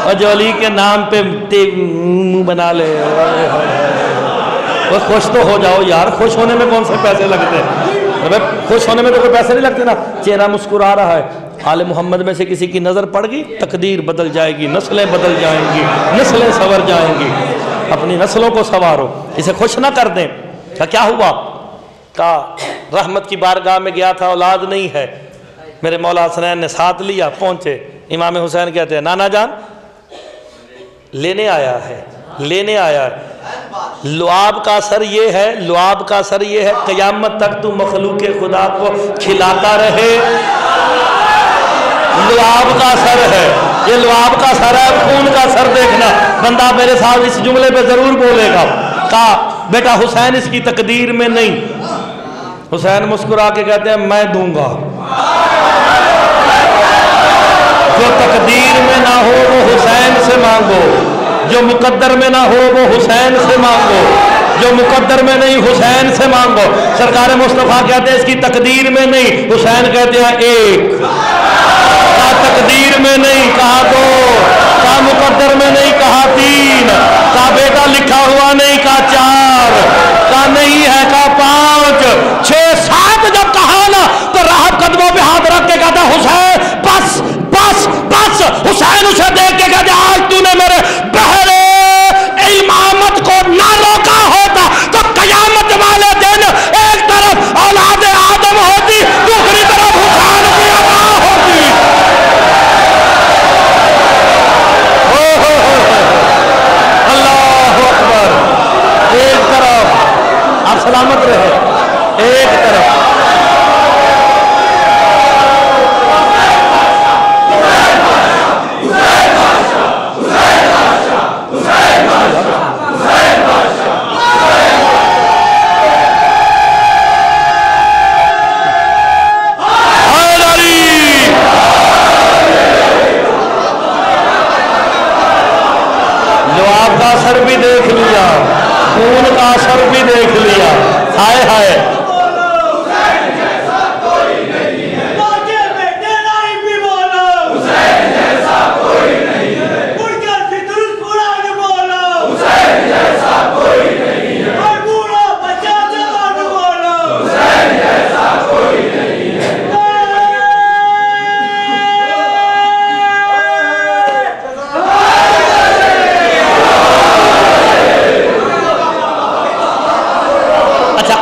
اور جو علی کے نام پہ منہ بنا لے، وہ خوش تو ہو جاؤ یار، خوش ہونے میں کون سے پیسے لگتے ہیں؟ خوش ہونے میں تو کوئی پیسے نہیں لگتے نا، چہرہ مسکرا رہا ہے۔ آل محمد میں سے کسی کی نظر پڑ گئی، تقدیر بدل جائے گی، نسلیں بدل جائیں گی، نسلیں سنور جائیں گی۔ اپنی نسلوں کو سنوارو، اسے خوش نہ کر دیں۔ کیا ہوا؟ کہا رحمت کی بارگاہ میں گیا تھا، اولاد نہیں ہے۔ میرے مولا حسنین نے ساتھ لیا، پہنچے، امام حسین کہتے ہیں نانا جان لینے آیا ہے۔ لعاب کا اثر یہ ہے، لعاب کا اثر یہ ہے قیامت تک تو مخلوق خدا کو کھلاتا رہے، لعاب کا اثر ہے، یہ لعاب کا اثر ہے۔ خون کا اثر دیکھنا، بندہ میرے ساتھ اس جملے پہ ضرور بولے گا۔ کہا بیٹا حسین اس کی تقدیر میں نہیں۔ حسین مسکرا کے کہتے ہیں میں دوں گا، جو تقدیر میں نہ ہو وہ حسین سے مانگو، جو مقدر میں نہ ہو وہ حسین سے مانگو، جو مقدر میں نہیں حسین سے مانگو۔ سرکار مصطفیٰ کہتے ہیں اس کی تقدیر میں نہیں، حسین کہتے ہیں ایک، کہا تقدیر میں نہیں، کہا 2، کہا مقدر میں نہیں، کہا 3، کہا بیٹا لکھا ہوا نہیں، کہا 4، کہا نہیں ہے، کہا 5، 6، 7 جب کہا نا تو راہب قدموں پہ ہاتھ رکھ کے کہتا حسین بس بس بس۔ حسین اسے دیکھ کے کہتے آج تو نے میرے بہرے امامت کو نہ روکا ہوتا تو قیامت والے دن ایک طرف اولاد آدم ہوتی، دوسری طرف حسین کی عطا ہوتی۔ اللہ اکبر۔ ایک طرف آپ سلامت رہے، ایک طرف بھی دیکھ لیا، خون کا اثر بھی دیکھ لیا۔ ہائے ہائے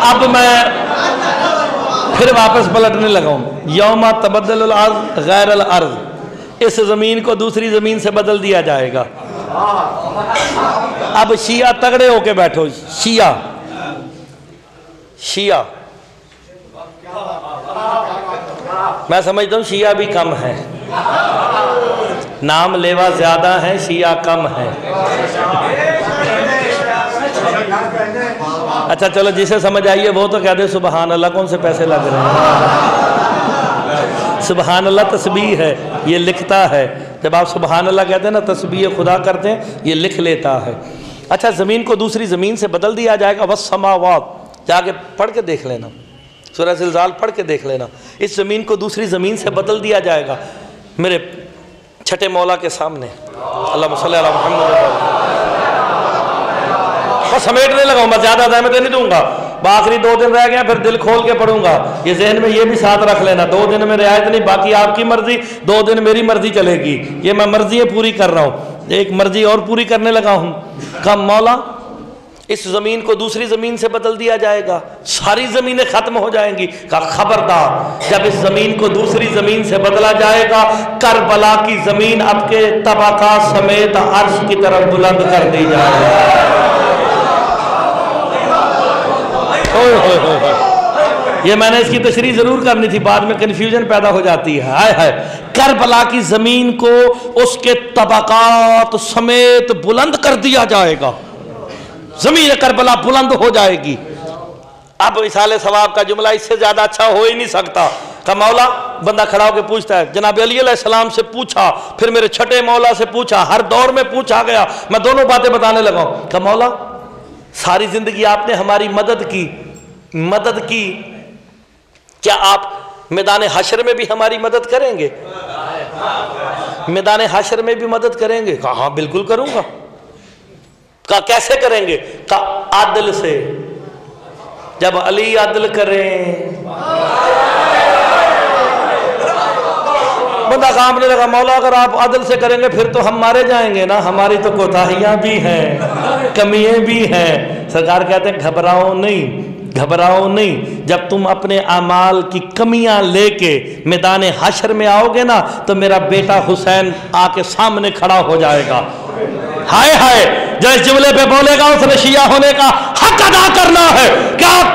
अब मैं फिर वापस पलटने लगा हूँ। यौमा तबद्दलुल अर्ज़ गैरल अर्ज़, इस ज़मीन को दूसरी ज़मीन से बदल दिया जाएगा। अब शिया तगड़े होके बैठो, शिया शिया मैं समझता हूँ शिया भी कम है, नाम लेवा ज्यादा है, शिया कम है। अच्छा चलो, जिसे समझ आइए वो तो कह दे सुबहान अल्लाह। कौन से पैसे लग रहे हैं? सुबहान अल्लाह तस्बीह है, ये लिखता है। जब आप सुबहान अल्लाह कहते हैं ना, तस्बीह खुदा करते हैं, ये लिख लेता है। अच्छा, ज़मीन को दूसरी ज़मीन से बदल दिया जाएगा। वस्समावात, जाके पढ़ के देख लेना, सूरह ज़िलज़ाल पढ़ के देख लेना। इस ज़मीन को दूसरी ज़मीन से बदल दिया जाएगा मेरे छठे मौला के सामने। अल्लाहुम्मा सल्ली अला मुहम्मद। बस समेटने लगा हूँ, मैं ज़्यादा अहमियत नहीं दूंगा। आखिरी 2 दिन रह गए, फिर दिल खोल के पढ़ूंगा। ये जहन में ये भी साथ रख लेना, 2 दिन में रियायत नहीं, बाकी आपकी मर्जी, 2 दिन मेरी मर्जी चलेगी। ये मैं मर्जी पूरी कर रहा हूँ, एक मर्जी और पूरी करने लगा हूँ। कम मौला, इस ज़मीन को दूसरी ज़मीन से बदल दिया जाएगा, सारी ज़मीनें ख़त्म हो जाएंगी। कहा खबरदार, जब इस ज़मीन को दूसरी ज़मीन से बदला जाएगा, करबला की ज़मीन आपके तबाकात समेत अर्श की तरफ बुलंद कर दी जाएगी। ये मैंने इसकी तशरीह ज़रूर करनी थी, बाद में कन्फ्यूजन पैदा हो जाती है। हाय हाय, करबला की ज़मीन को उसके तबाकात समेत बुलंद कर दिया जाएगा, ज़मीन करबला बुलंद हो जाएगी। अब इसाले सवाब का जुमला इससे ज़्यादा अच्छा हो ही नहीं सकता। का मौला, बंदा खड़ा होकर पूछता है, जनाब अली अलैहिस्सलाम से पूछा, फिर मेरे छठे मौला से पूछा, हर दौर में पूछा गया, मैं दोनों बातें बताने लगा हूँ। का मौला, सारी ज़िंदगी आपने हमारी मदद की, क्या आप मैदान हशर में भी हमारी मदद करेंगे? मैदान हशर में भी मदद करेंगे? कहा हाँ बिल्कुल करूंगा। कहा कैसे करेंगे? कहा आदल से, जब अली आदल करें। बंदा कांपने लगा, मौला अगर आप आदल से करेंगे फिर तो हम मारे जाएंगे ना, हमारी तो कोताहियां भी हैं, कमियां भी हैं। सरकार कहते हैं घबराओ नहीं, जब तुम अपने अमाल की कमियां लेके मैदान हशर में आओगे ना, तो मेरा बेटा हुसैन आके सामने खड़ा हो जाएगा। हाय हाय, जो इस जुमले पे बोलेगा उसने शिया होने का हक अदा करना है। क्या आप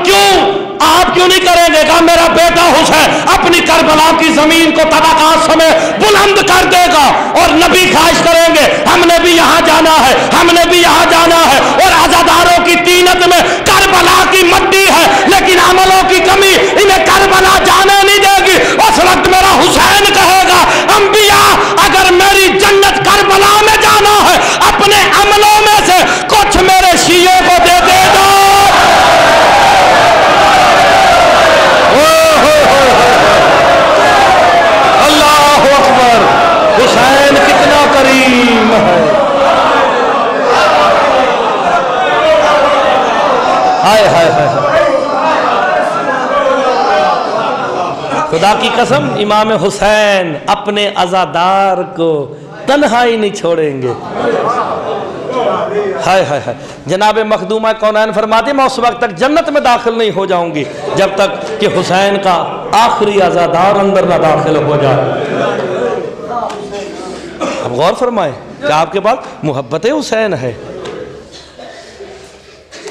क्यों नहीं करेंगे? कहा मेरा बेटा हुसैन अपनी करबला की जमीन को तबाकात समेत बुलंद कर देगा, और नबी ख्वाहिश करेंगे हमने भी यहाँ जाना है, हमने भी यहाँ जाना है। और आजादारों की तीनत में करबला की मट्टी है, लेकिन अमलों की कमी इन्हें करबला जाने नहीं देगी। उस वक्त मेरा हुसैन कहेगा, अंबिया अगर मेरी जन्नत करबला में जाना है, अपने अमलों में से कुछ मेरे शिये को दे देगा। अल्लाहु अकबर, हुसैन कितना करीम है। हाय हाय हाय, खुदा की कसम, इमाम हुसैन अपने अज़ादार को तन्हाई नहीं छोड़ेंगे। हाय हाय हाय, जनाब मखदूमा कौनैन फरमाती, मैं उस वक्त तक जन्नत में दाखिल नहीं हो जाऊंगी जब तक कि हुसैन का आखिरी अज़ादार अंदर ना दाखिल हो जाए। अब गौर फरमाए, क्या आपके पास मोहब्बत हुसैन है?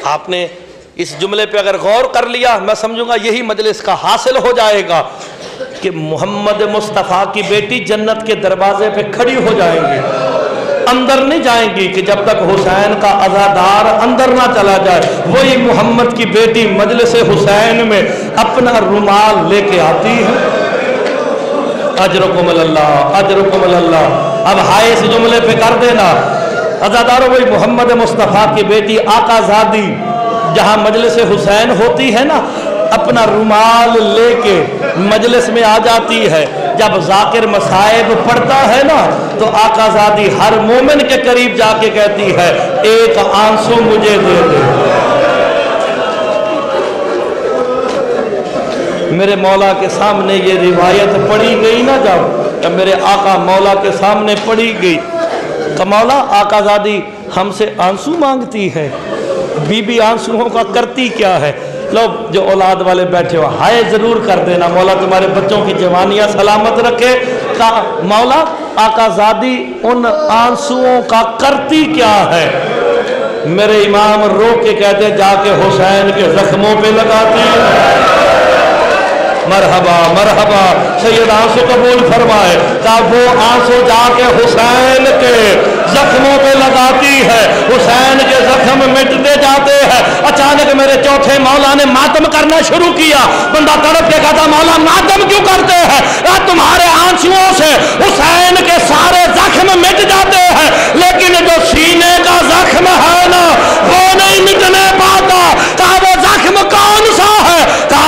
आपने इस जुमले पे अगर गौर कर लिया, मैं समझूंगा यही मजलिस का हासिल हो जाएगा कि मोहम्मद मुस्तफ़ा की बेटी जन्नत के दरवाजे पे खड़ी हो जाएंगी, अंदर नहीं जाएंगी कि जब तक हुसैन का अज़ादार अंदर ना चला जाए। वही मोहम्मद की बेटी मजलिस हुसैन में अपना रुमाल लेके आती है। अजरुकुम अल्लाह, अजरुकुम अल्लाह। अब हाय इस जुमले पे कर देना, अज़ादारों, वही मोहम्मद मुस्तफ़ा की बेटी आकाज़ादी जहाँ मजलिस हुसैन होती है ना, अपना रुमाल लेके मजलिस में आ जाती है। जब जाकिर मसाइब पढ़ता है ना, तो आकाज़ादी हर मोमिन के करीब जाके कहती है, एक आंसू मुझे दे दे। मेरे मौला के सामने ये रिवायत पढ़ी गई ना, जब मेरे आका मौला के सामने पढ़ी गई, तो मौला आकाज़ादी हमसे आंसू मांगती है। बीबी आंसुओं का करती क्या है? लोग जो औलाद वाले बैठे हो हाय ज़रूर कर देना, मौला तुम्हारे बच्चों की जवानियाँ सलामत रखे। का मौला आकाज़ादी उन आंसुओं का करती क्या है? मेरे इमाम रो के कहते जाके हुसैन के जख्मों पे लगाती है। मरहबा मरहबा, सैयद आंसू कबूल फरमाए। का वो आंसू जाके हुसैन के जख्मों पे लगाती है, हुसैन के जख्म मिटते जाते हैं। अचानक मेरे चौथे मौला ने मातम करना शुरू किया। बंदा तड़प के कहता मौला मातम क्यों करते हैं? तुम्हारे आंसुओं से हुसैन के सारे जख्म मिट जाते हैं, लेकिन जो सीने का जख्म है ना वो नहीं मिटने पाता। कहा वो जख्म कौन सा है?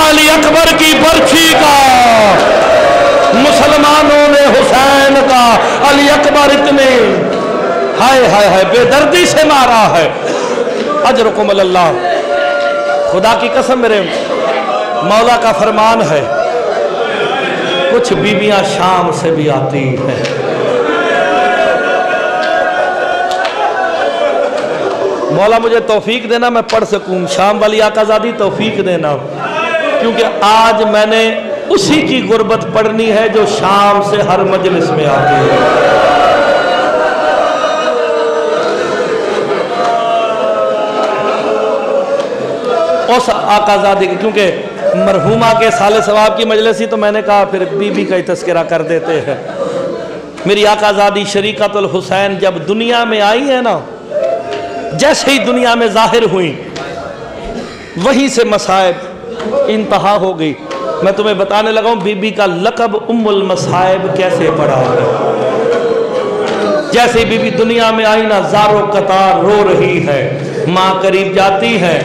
अली अकबर की बर्छी का। मुसलमानों ने हुसैन का अली अकबर इतने हाय हाय हाय बेदर्दी से मारा है। अजरुकुम अल्लाह, खुदा की कसम मेरे मौला का फरमान है, कुछ बीबियां शाम से भी आती हैं। मौला मुझे तौफीक देना मैं पढ़ सकूं, शाम वाली आकाज़ादी तौफीक देना, क्योंकि आज मैंने उसी की गुर्बत पढ़नी है जो शाम से हर मजलिस में आती है। उस आकाज़ादी की, क्योंकि मरहूमा के साले सवाब की मजलिस ही तो मैंने कहा फिर बीबी का ही तस्करा कर देते हैं। मेरी आकाज़ादी शरीकतुल हुसैन जब दुनिया में आई है ना, जैसे ही दुनिया में जाहिर हुई वहीं से मसाइब इंतहा हो गई। मैं तुम्हें बताने लगा हूं बीबी का लक़ब उम्मुल मसाइब कैसे पड़ा है। जैसे ही बीबी दुनिया में आई ना, ज़ारो कतार रो रही है, माँ करीब जाती है,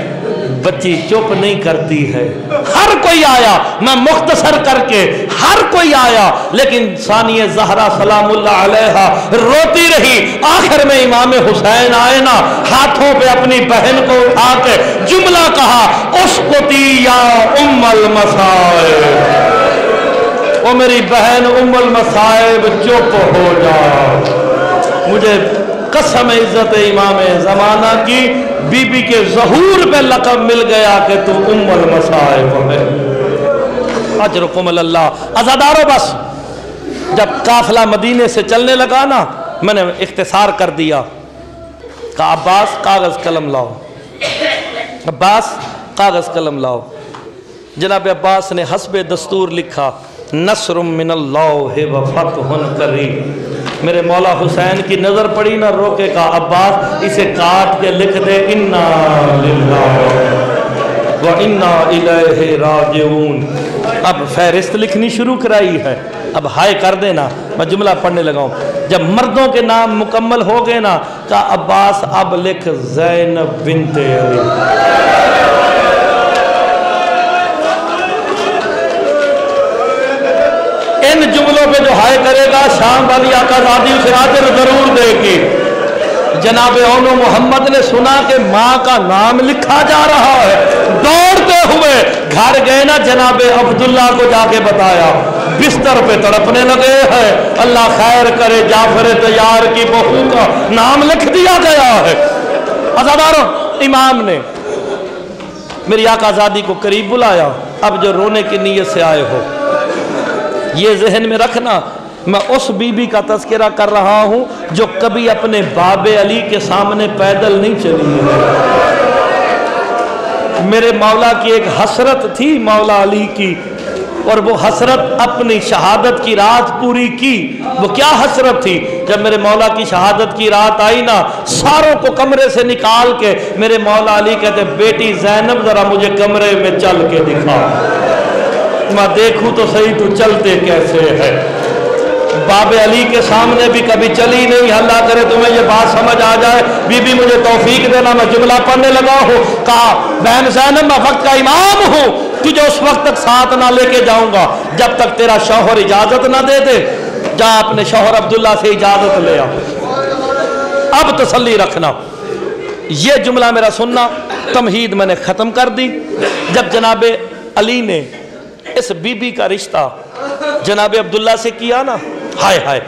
बच्ची चुप नहीं करती है। हर कोई आया, मैं मुख्तसर करके, हर कोई आया, लेकिन सानिया ज़हरा सलामुल्लाह अलैहा रोती रही। आखिर में इमाम हुसैन आए ना, हाथों पे अपनी बहन को उठा के जुमला कहा, उसकुती या उम्मुल मसाइब, ओ मेरी बहन उम्मुल मसाइब चुप हो जा। मुझे कसम इज्जत इमाम ज़माना की बीबी के ज़हूर पे लक़ब मिल गया कि तू उम्मुल मसाइब है। अजरुकुम अल्लाह। अज़ादारो, बस जब काफ़िला मदीने से चलने लगा ना, मैंने इख्तिसार कर दिया। कहा अब्बास कागज़ कलम लाओ, अब्बास कागज़ कलम लाओ। जनाब अब्बास ने हस्बे दस्तूर लिखा, नस्रुम मिनल्लाहि व फतहुन करीम। मेरे मौला हुसैन की नज़र पड़ी ना, रोके का अब्बास इसे काट के लिख दे, इन्ना लिल्लाहि व इन्ना इलैहि राजिऊन। अब फहरिस्त लिखनी शुरू कराई है, अब हाय कर देना। मैं जुमला पढ़ने लगा हूँ। जब मर्दों के नाम मुकम्मल हो गए ना, का अब्बास अब लिख ज़ैनब बिन्ते अली। इन जुमलों पे जो हाय करेगा शाम वाली आकाज़ादी उसे अजर जरूर देगी। जनाब ओनो मोहम्मद ने सुना कि माँ का नाम लिखा जा रहा है, दौड़ते हुए घर गए ना, जनाब अब्दुल्ला को जाके बताया, बिस्तर पे तड़पने लगे हैं। अल्लाह खैर करे, जाफर तैयार की बहू का नाम लिख दिया गया है। अज़ादारों, इमाम ने मेरी आकाज़ादी को करीब बुलाया। अब जो रोने की नीयत से आए हो, ये जहन में रखना, मैं उस बीबी का तज़किरा कर रहा हूँ जो कभी अपने बाबे अली के सामने पैदल नहीं चली है। मेरे मौला की एक हसरत थी मौला अली की, और वो हसरत अपनी शहादत की रात पूरी की। वो क्या हसरत थी? जब मेरे मौला की शहादत की रात आई ना, सारों को कमरे से निकाल के मेरे मौला अली कहते, बेटी ज़ैनब जरा मुझे कमरे में चल के दिखा, मैं देखूं तो सही तू चलते कैसे है। बाबे अली के सामने भी कभी चली नहीं। अल्लाह करे तुम्हें ये बात समझ आ जाए। बीबी मुझे तौफीक देना, मैं जुमला पढ़ने लगा हूँ। कहा बहन ज़ैनब, मैं वक्त का इमाम हूँ, तुझे उस वक्त तक साथ ना लेके जाऊंगा जब तक तेरा शौहर इजाजत ना दे दे। जा अपने शौहर अब्दुल्ला से इजाजत ले आ। अब तसल्ली रखना, ये जुमला मेरा सुनना। तमहीद मैंने ख़त्म कर दी। जब जनाबे अली ने इस बीबी का रिश्ता जनाब अब्दुल्ला से किया ना, हाय हाय,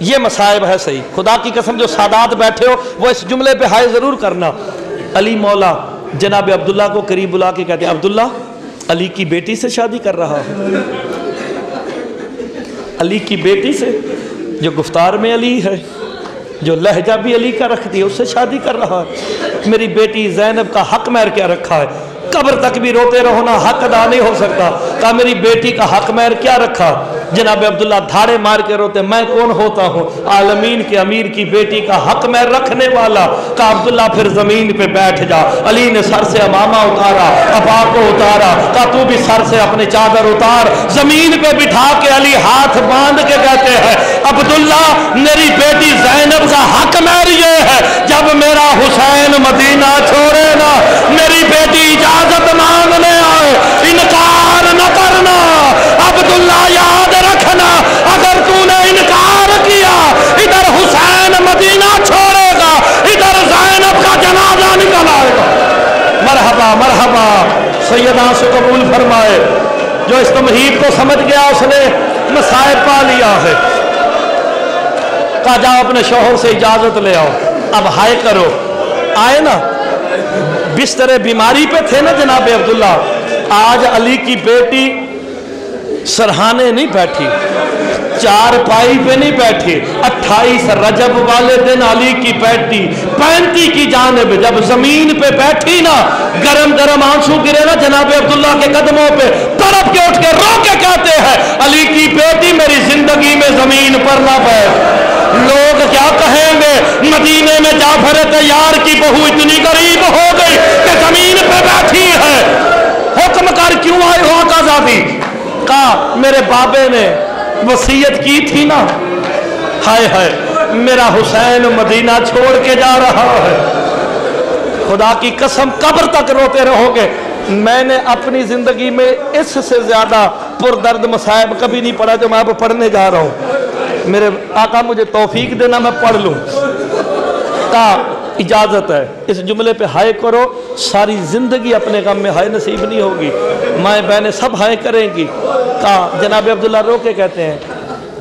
ये मसाइब है सही। खुदा की कसम जो सादात बैठे हो वो इस जुमले पे हाय ज़रूर करना। अली मौला जनाब अब्दुल्ला को करीब बुला के कहते हैं, अब्दुल्ला अली की बेटी से शादी कर रहा है, अली की बेटी से, जो गुफ्तार में अली है, जो लहजा भी अली का रखती है, उससे शादी कर रहा है। मेरी बेटी ज़ैनब का हक महर क्या रखा है? कब्र तक भी रोते रहो ना, हक अदा नहीं हो सकता। कहा मेरी बेटी का हक महर क्या रखा? जनाब अब्दुल्ला धाड़े मार के रोते, मैं कौन होता हूँ आलमीन के अमीर की बेटी का हक महर रखने वाला। कहा अब्दुल्ला फिर जमीन पे बैठ जा। अली ने सर से अमामा उतारा, अबा को उतारा। कहा तू भी सर से अपनी चादर उतार। जमीन पे बिठा के अली हाथ बांध के कहते हैं, अब्दुल्ला मेरी बेटी ज़ैनब का हक महर ये है, जब मेरा हुसैन मदीना छोड़े ना, मेरी बेटी इजाजत मांगने आए, इनकार न करना। अब्दुल्ला याद रखना, अगर तूने इनकार किया, इधर हुसैन मदीना छोड़ेगा, इधर ज़ैनब का जनाजा निकल आएगा। मरहबा मरहबा, सैयदा से कबूल फरमाए। जो इस तमहीद को समझ गया उसने मसाइब पा लिया है। कहा जाओ अपने शौहर से इजाजत ले आओ, अब हाय करो। आए ना, बिस्तरे बीमारी पे थे ना जनाब अब्दुल्ला। आज अली की बेटी सरहाने नहीं बैठी, चार पाई पे नहीं बैठी। 28 रजब वाले दिन अली की बेटी 35 की जानिब जब जमीन पे बैठी ना, गरम गरम आंसू गिरे ना जनाब अब्दुल्ला के कदमों पे, तड़प के उठ के रो के कहते हैं, अली की बेटी मेरी जिंदगी में जमीन पर ना बैठ। लोग क्या कहेंगे, मदीने में जाफर तैयार की बहू इतनी गरीब हो गई कि जमीन पे बैठी है। हुक्म कर क्यों आए हो आकाज़ादी? कहा मेरे बाबे ने वसीयत की थी ना, हाय हाय मेरा हुसैन मदीना छोड़ के जा रहा है। खुदा की कसम कब्र तक रोते रहोगे। मैंने अपनी जिंदगी में इससे ज्यादा पुरदर्द मसाइब कभी नहीं पढ़ा जो मैं अब पढ़ने जा रहा हूँ। मेरे आका मुझे तौफीक देना, मैं पढ़ लूँ। का इजाज़त है, इस जुमले पे हाय करो, सारी ज़िंदगी अपने गम में हाय नसीब नहीं होगी, माएँ बहनें सब हाय करेंगी। का जनाब अब्दुल्ला रो के कहते हैं,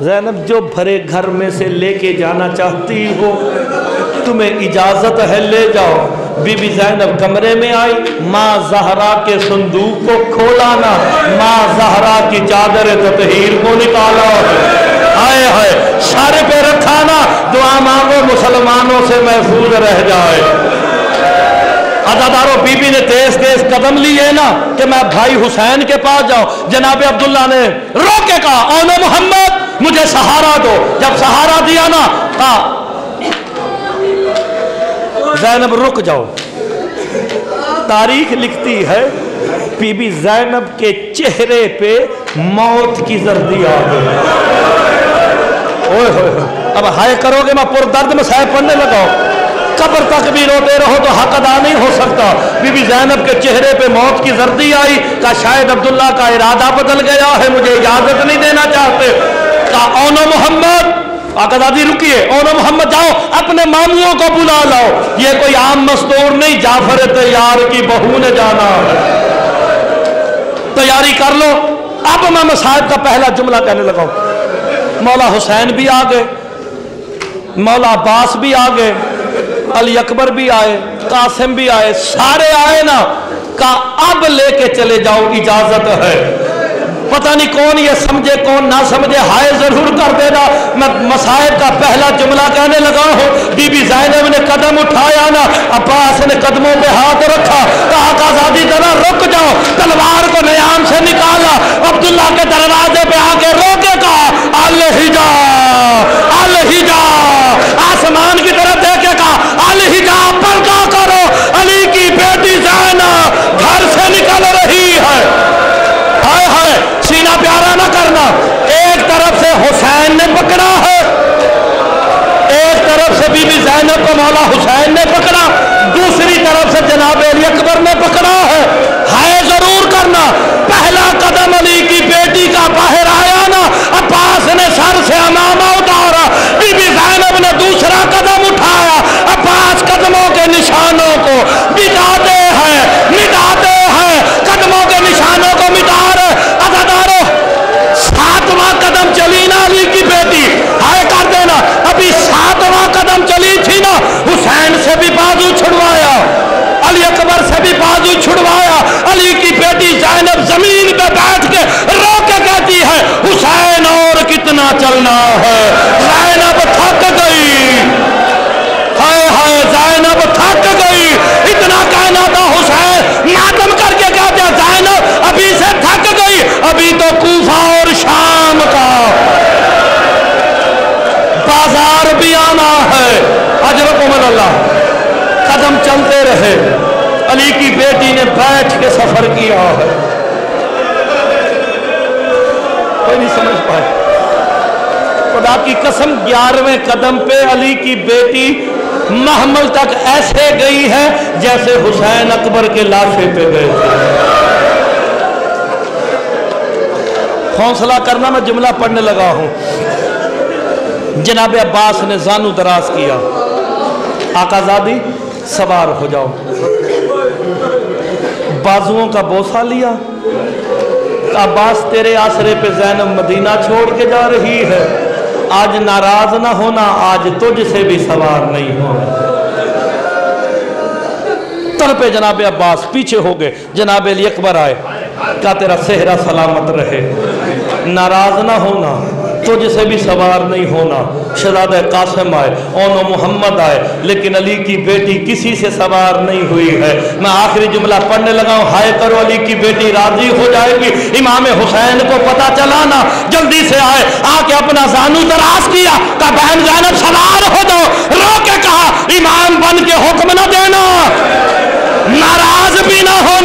ज़ैनब जो भरे घर में से लेके जाना चाहती हो, तुम्हें इजाज़त है ले जाओ। बीबी ज़ैनब कमरे में आई, माँ ज़हरा के संदूक को खोला ना, माँ ज़हरा की चादर ततहीर को निकाला, हाय हाय सर पे रखा ना, दुआ मांगो मुसलमानों से महफूज रह जाए। अदादारों, बीबी ने तेज तेज कदम लिए ना कि मैं भाई हुसैन के पास जाऊं। जनाब अब्दुल्ला ने रोके कहा, औनो मोहम्मद मुझे सहारा दो। जब सहारा दिया ना, कहा ज़ैनब रुक जाओ। तारीख लिखती है बीबी ज़ैनब के चेहरे पे मौत की जर्दी आ गई। ओए होए, अब हाय करोगे, मैं पुरदर्द में साहिब पढ़ने लगाओ। कब्र तक भी रोते रहो तो हक अदा नहीं हो सकता। बीबी ज़ैनब के चेहरे पे मौत की जर्दी आई। का शायद अब्दुल्ला का इरादा बदल गया है, मुझे इजाजत नहीं देना चाहते। का औनो मोहम्मद, आकादादी रुकिए, औनो मोहम्मद जाओ अपने मामूओं को बुला लाओ। ये कोई आम मस्तूर नहीं, जाफर तैयार की बहू ने जाना है, तैयारी कर लो। अब मैं मसाइब का पहला जुमला कहने लगा। मौला हुसैन भी आ गए, मौला अब्बास भी आ गए, अली अकबर भी आए, कासिम भी आए, सारे आए ना। का अब लेके चले जाओ, इजाजत है। पता नहीं कौन ये समझे कौन ना समझे, हाय जरूर कर देना। मैं मसाइब का पहला जुमला कहने लगा हूँ। बीबी ज़ैनब ने कदम उठाया ना, अब्बास ने कदमों पे हाथ रखा, कहा आकाज़ादी जरा रुक जाओ। तलवार को नियाम से निकाला, अब्दुल्ला के दरवाजे पे आके रोके, कहा अलहिजा अलहिजा, आसमान की तरफ देखे, कहा अलहिजा, पर्दा करो, अली की बेटी ज़ैनब घर से निकल रही है। हाय हाय, सीना प्यारा ना करना। एक तरफ से हुसैन ने पकड़ा है, एक तरफ से बीबी ज़ैनब को मौला हुसैन ने पकड़ा, दूसरी तरफ से जनाब अली अकबर ने पकड़ा है। बेटी ने बैठ के सफर किया है। कोई नहीं समझ पाए। खुदा की कसम 11वें कदम पे अली की बेटी महमल तक ऐसे गई है जैसे हुसैन अकबर के लाशे पे गए थे। हौसला करना, मैं जुमला पढ़ने लगा हूं। जनाब अब्बास ने जानू दराज किया, आकाजादी सवार हो जाओ। बाजुओं का बोसा लिया, अब्बास तेरे आसरे पे ज़ैनब मदीना छोड़ के जा रही है, आज नाराज ना होना, आज तुझसे भी सवार नहीं होना। तर पे जनाब अब्बास पीछे हो गए, जनाब अली अकबर आए, क्या तेरा सेहरा सलामत रहे, नाराज ना होना, तुझसे भी सवार नहीं होना। शहजादा कासिम आए, ओनो मोहम्मद आए, लेकिन अली की बेटी किसी से सवार नहीं हुई है। मैं आखिरी जुमला पढ़ने लगा हूँ, हाय करो अली की बेटी राजी हो जाएगी। इमाम हुसैन को पता चला ना, जल्दी से आए, आके अपना जानू दराज किया, कहा बहन ज़ैनब सवार हो जाओ। रो के कहा इमाम बन के हुक्म न देना, नाराज भी ना होना।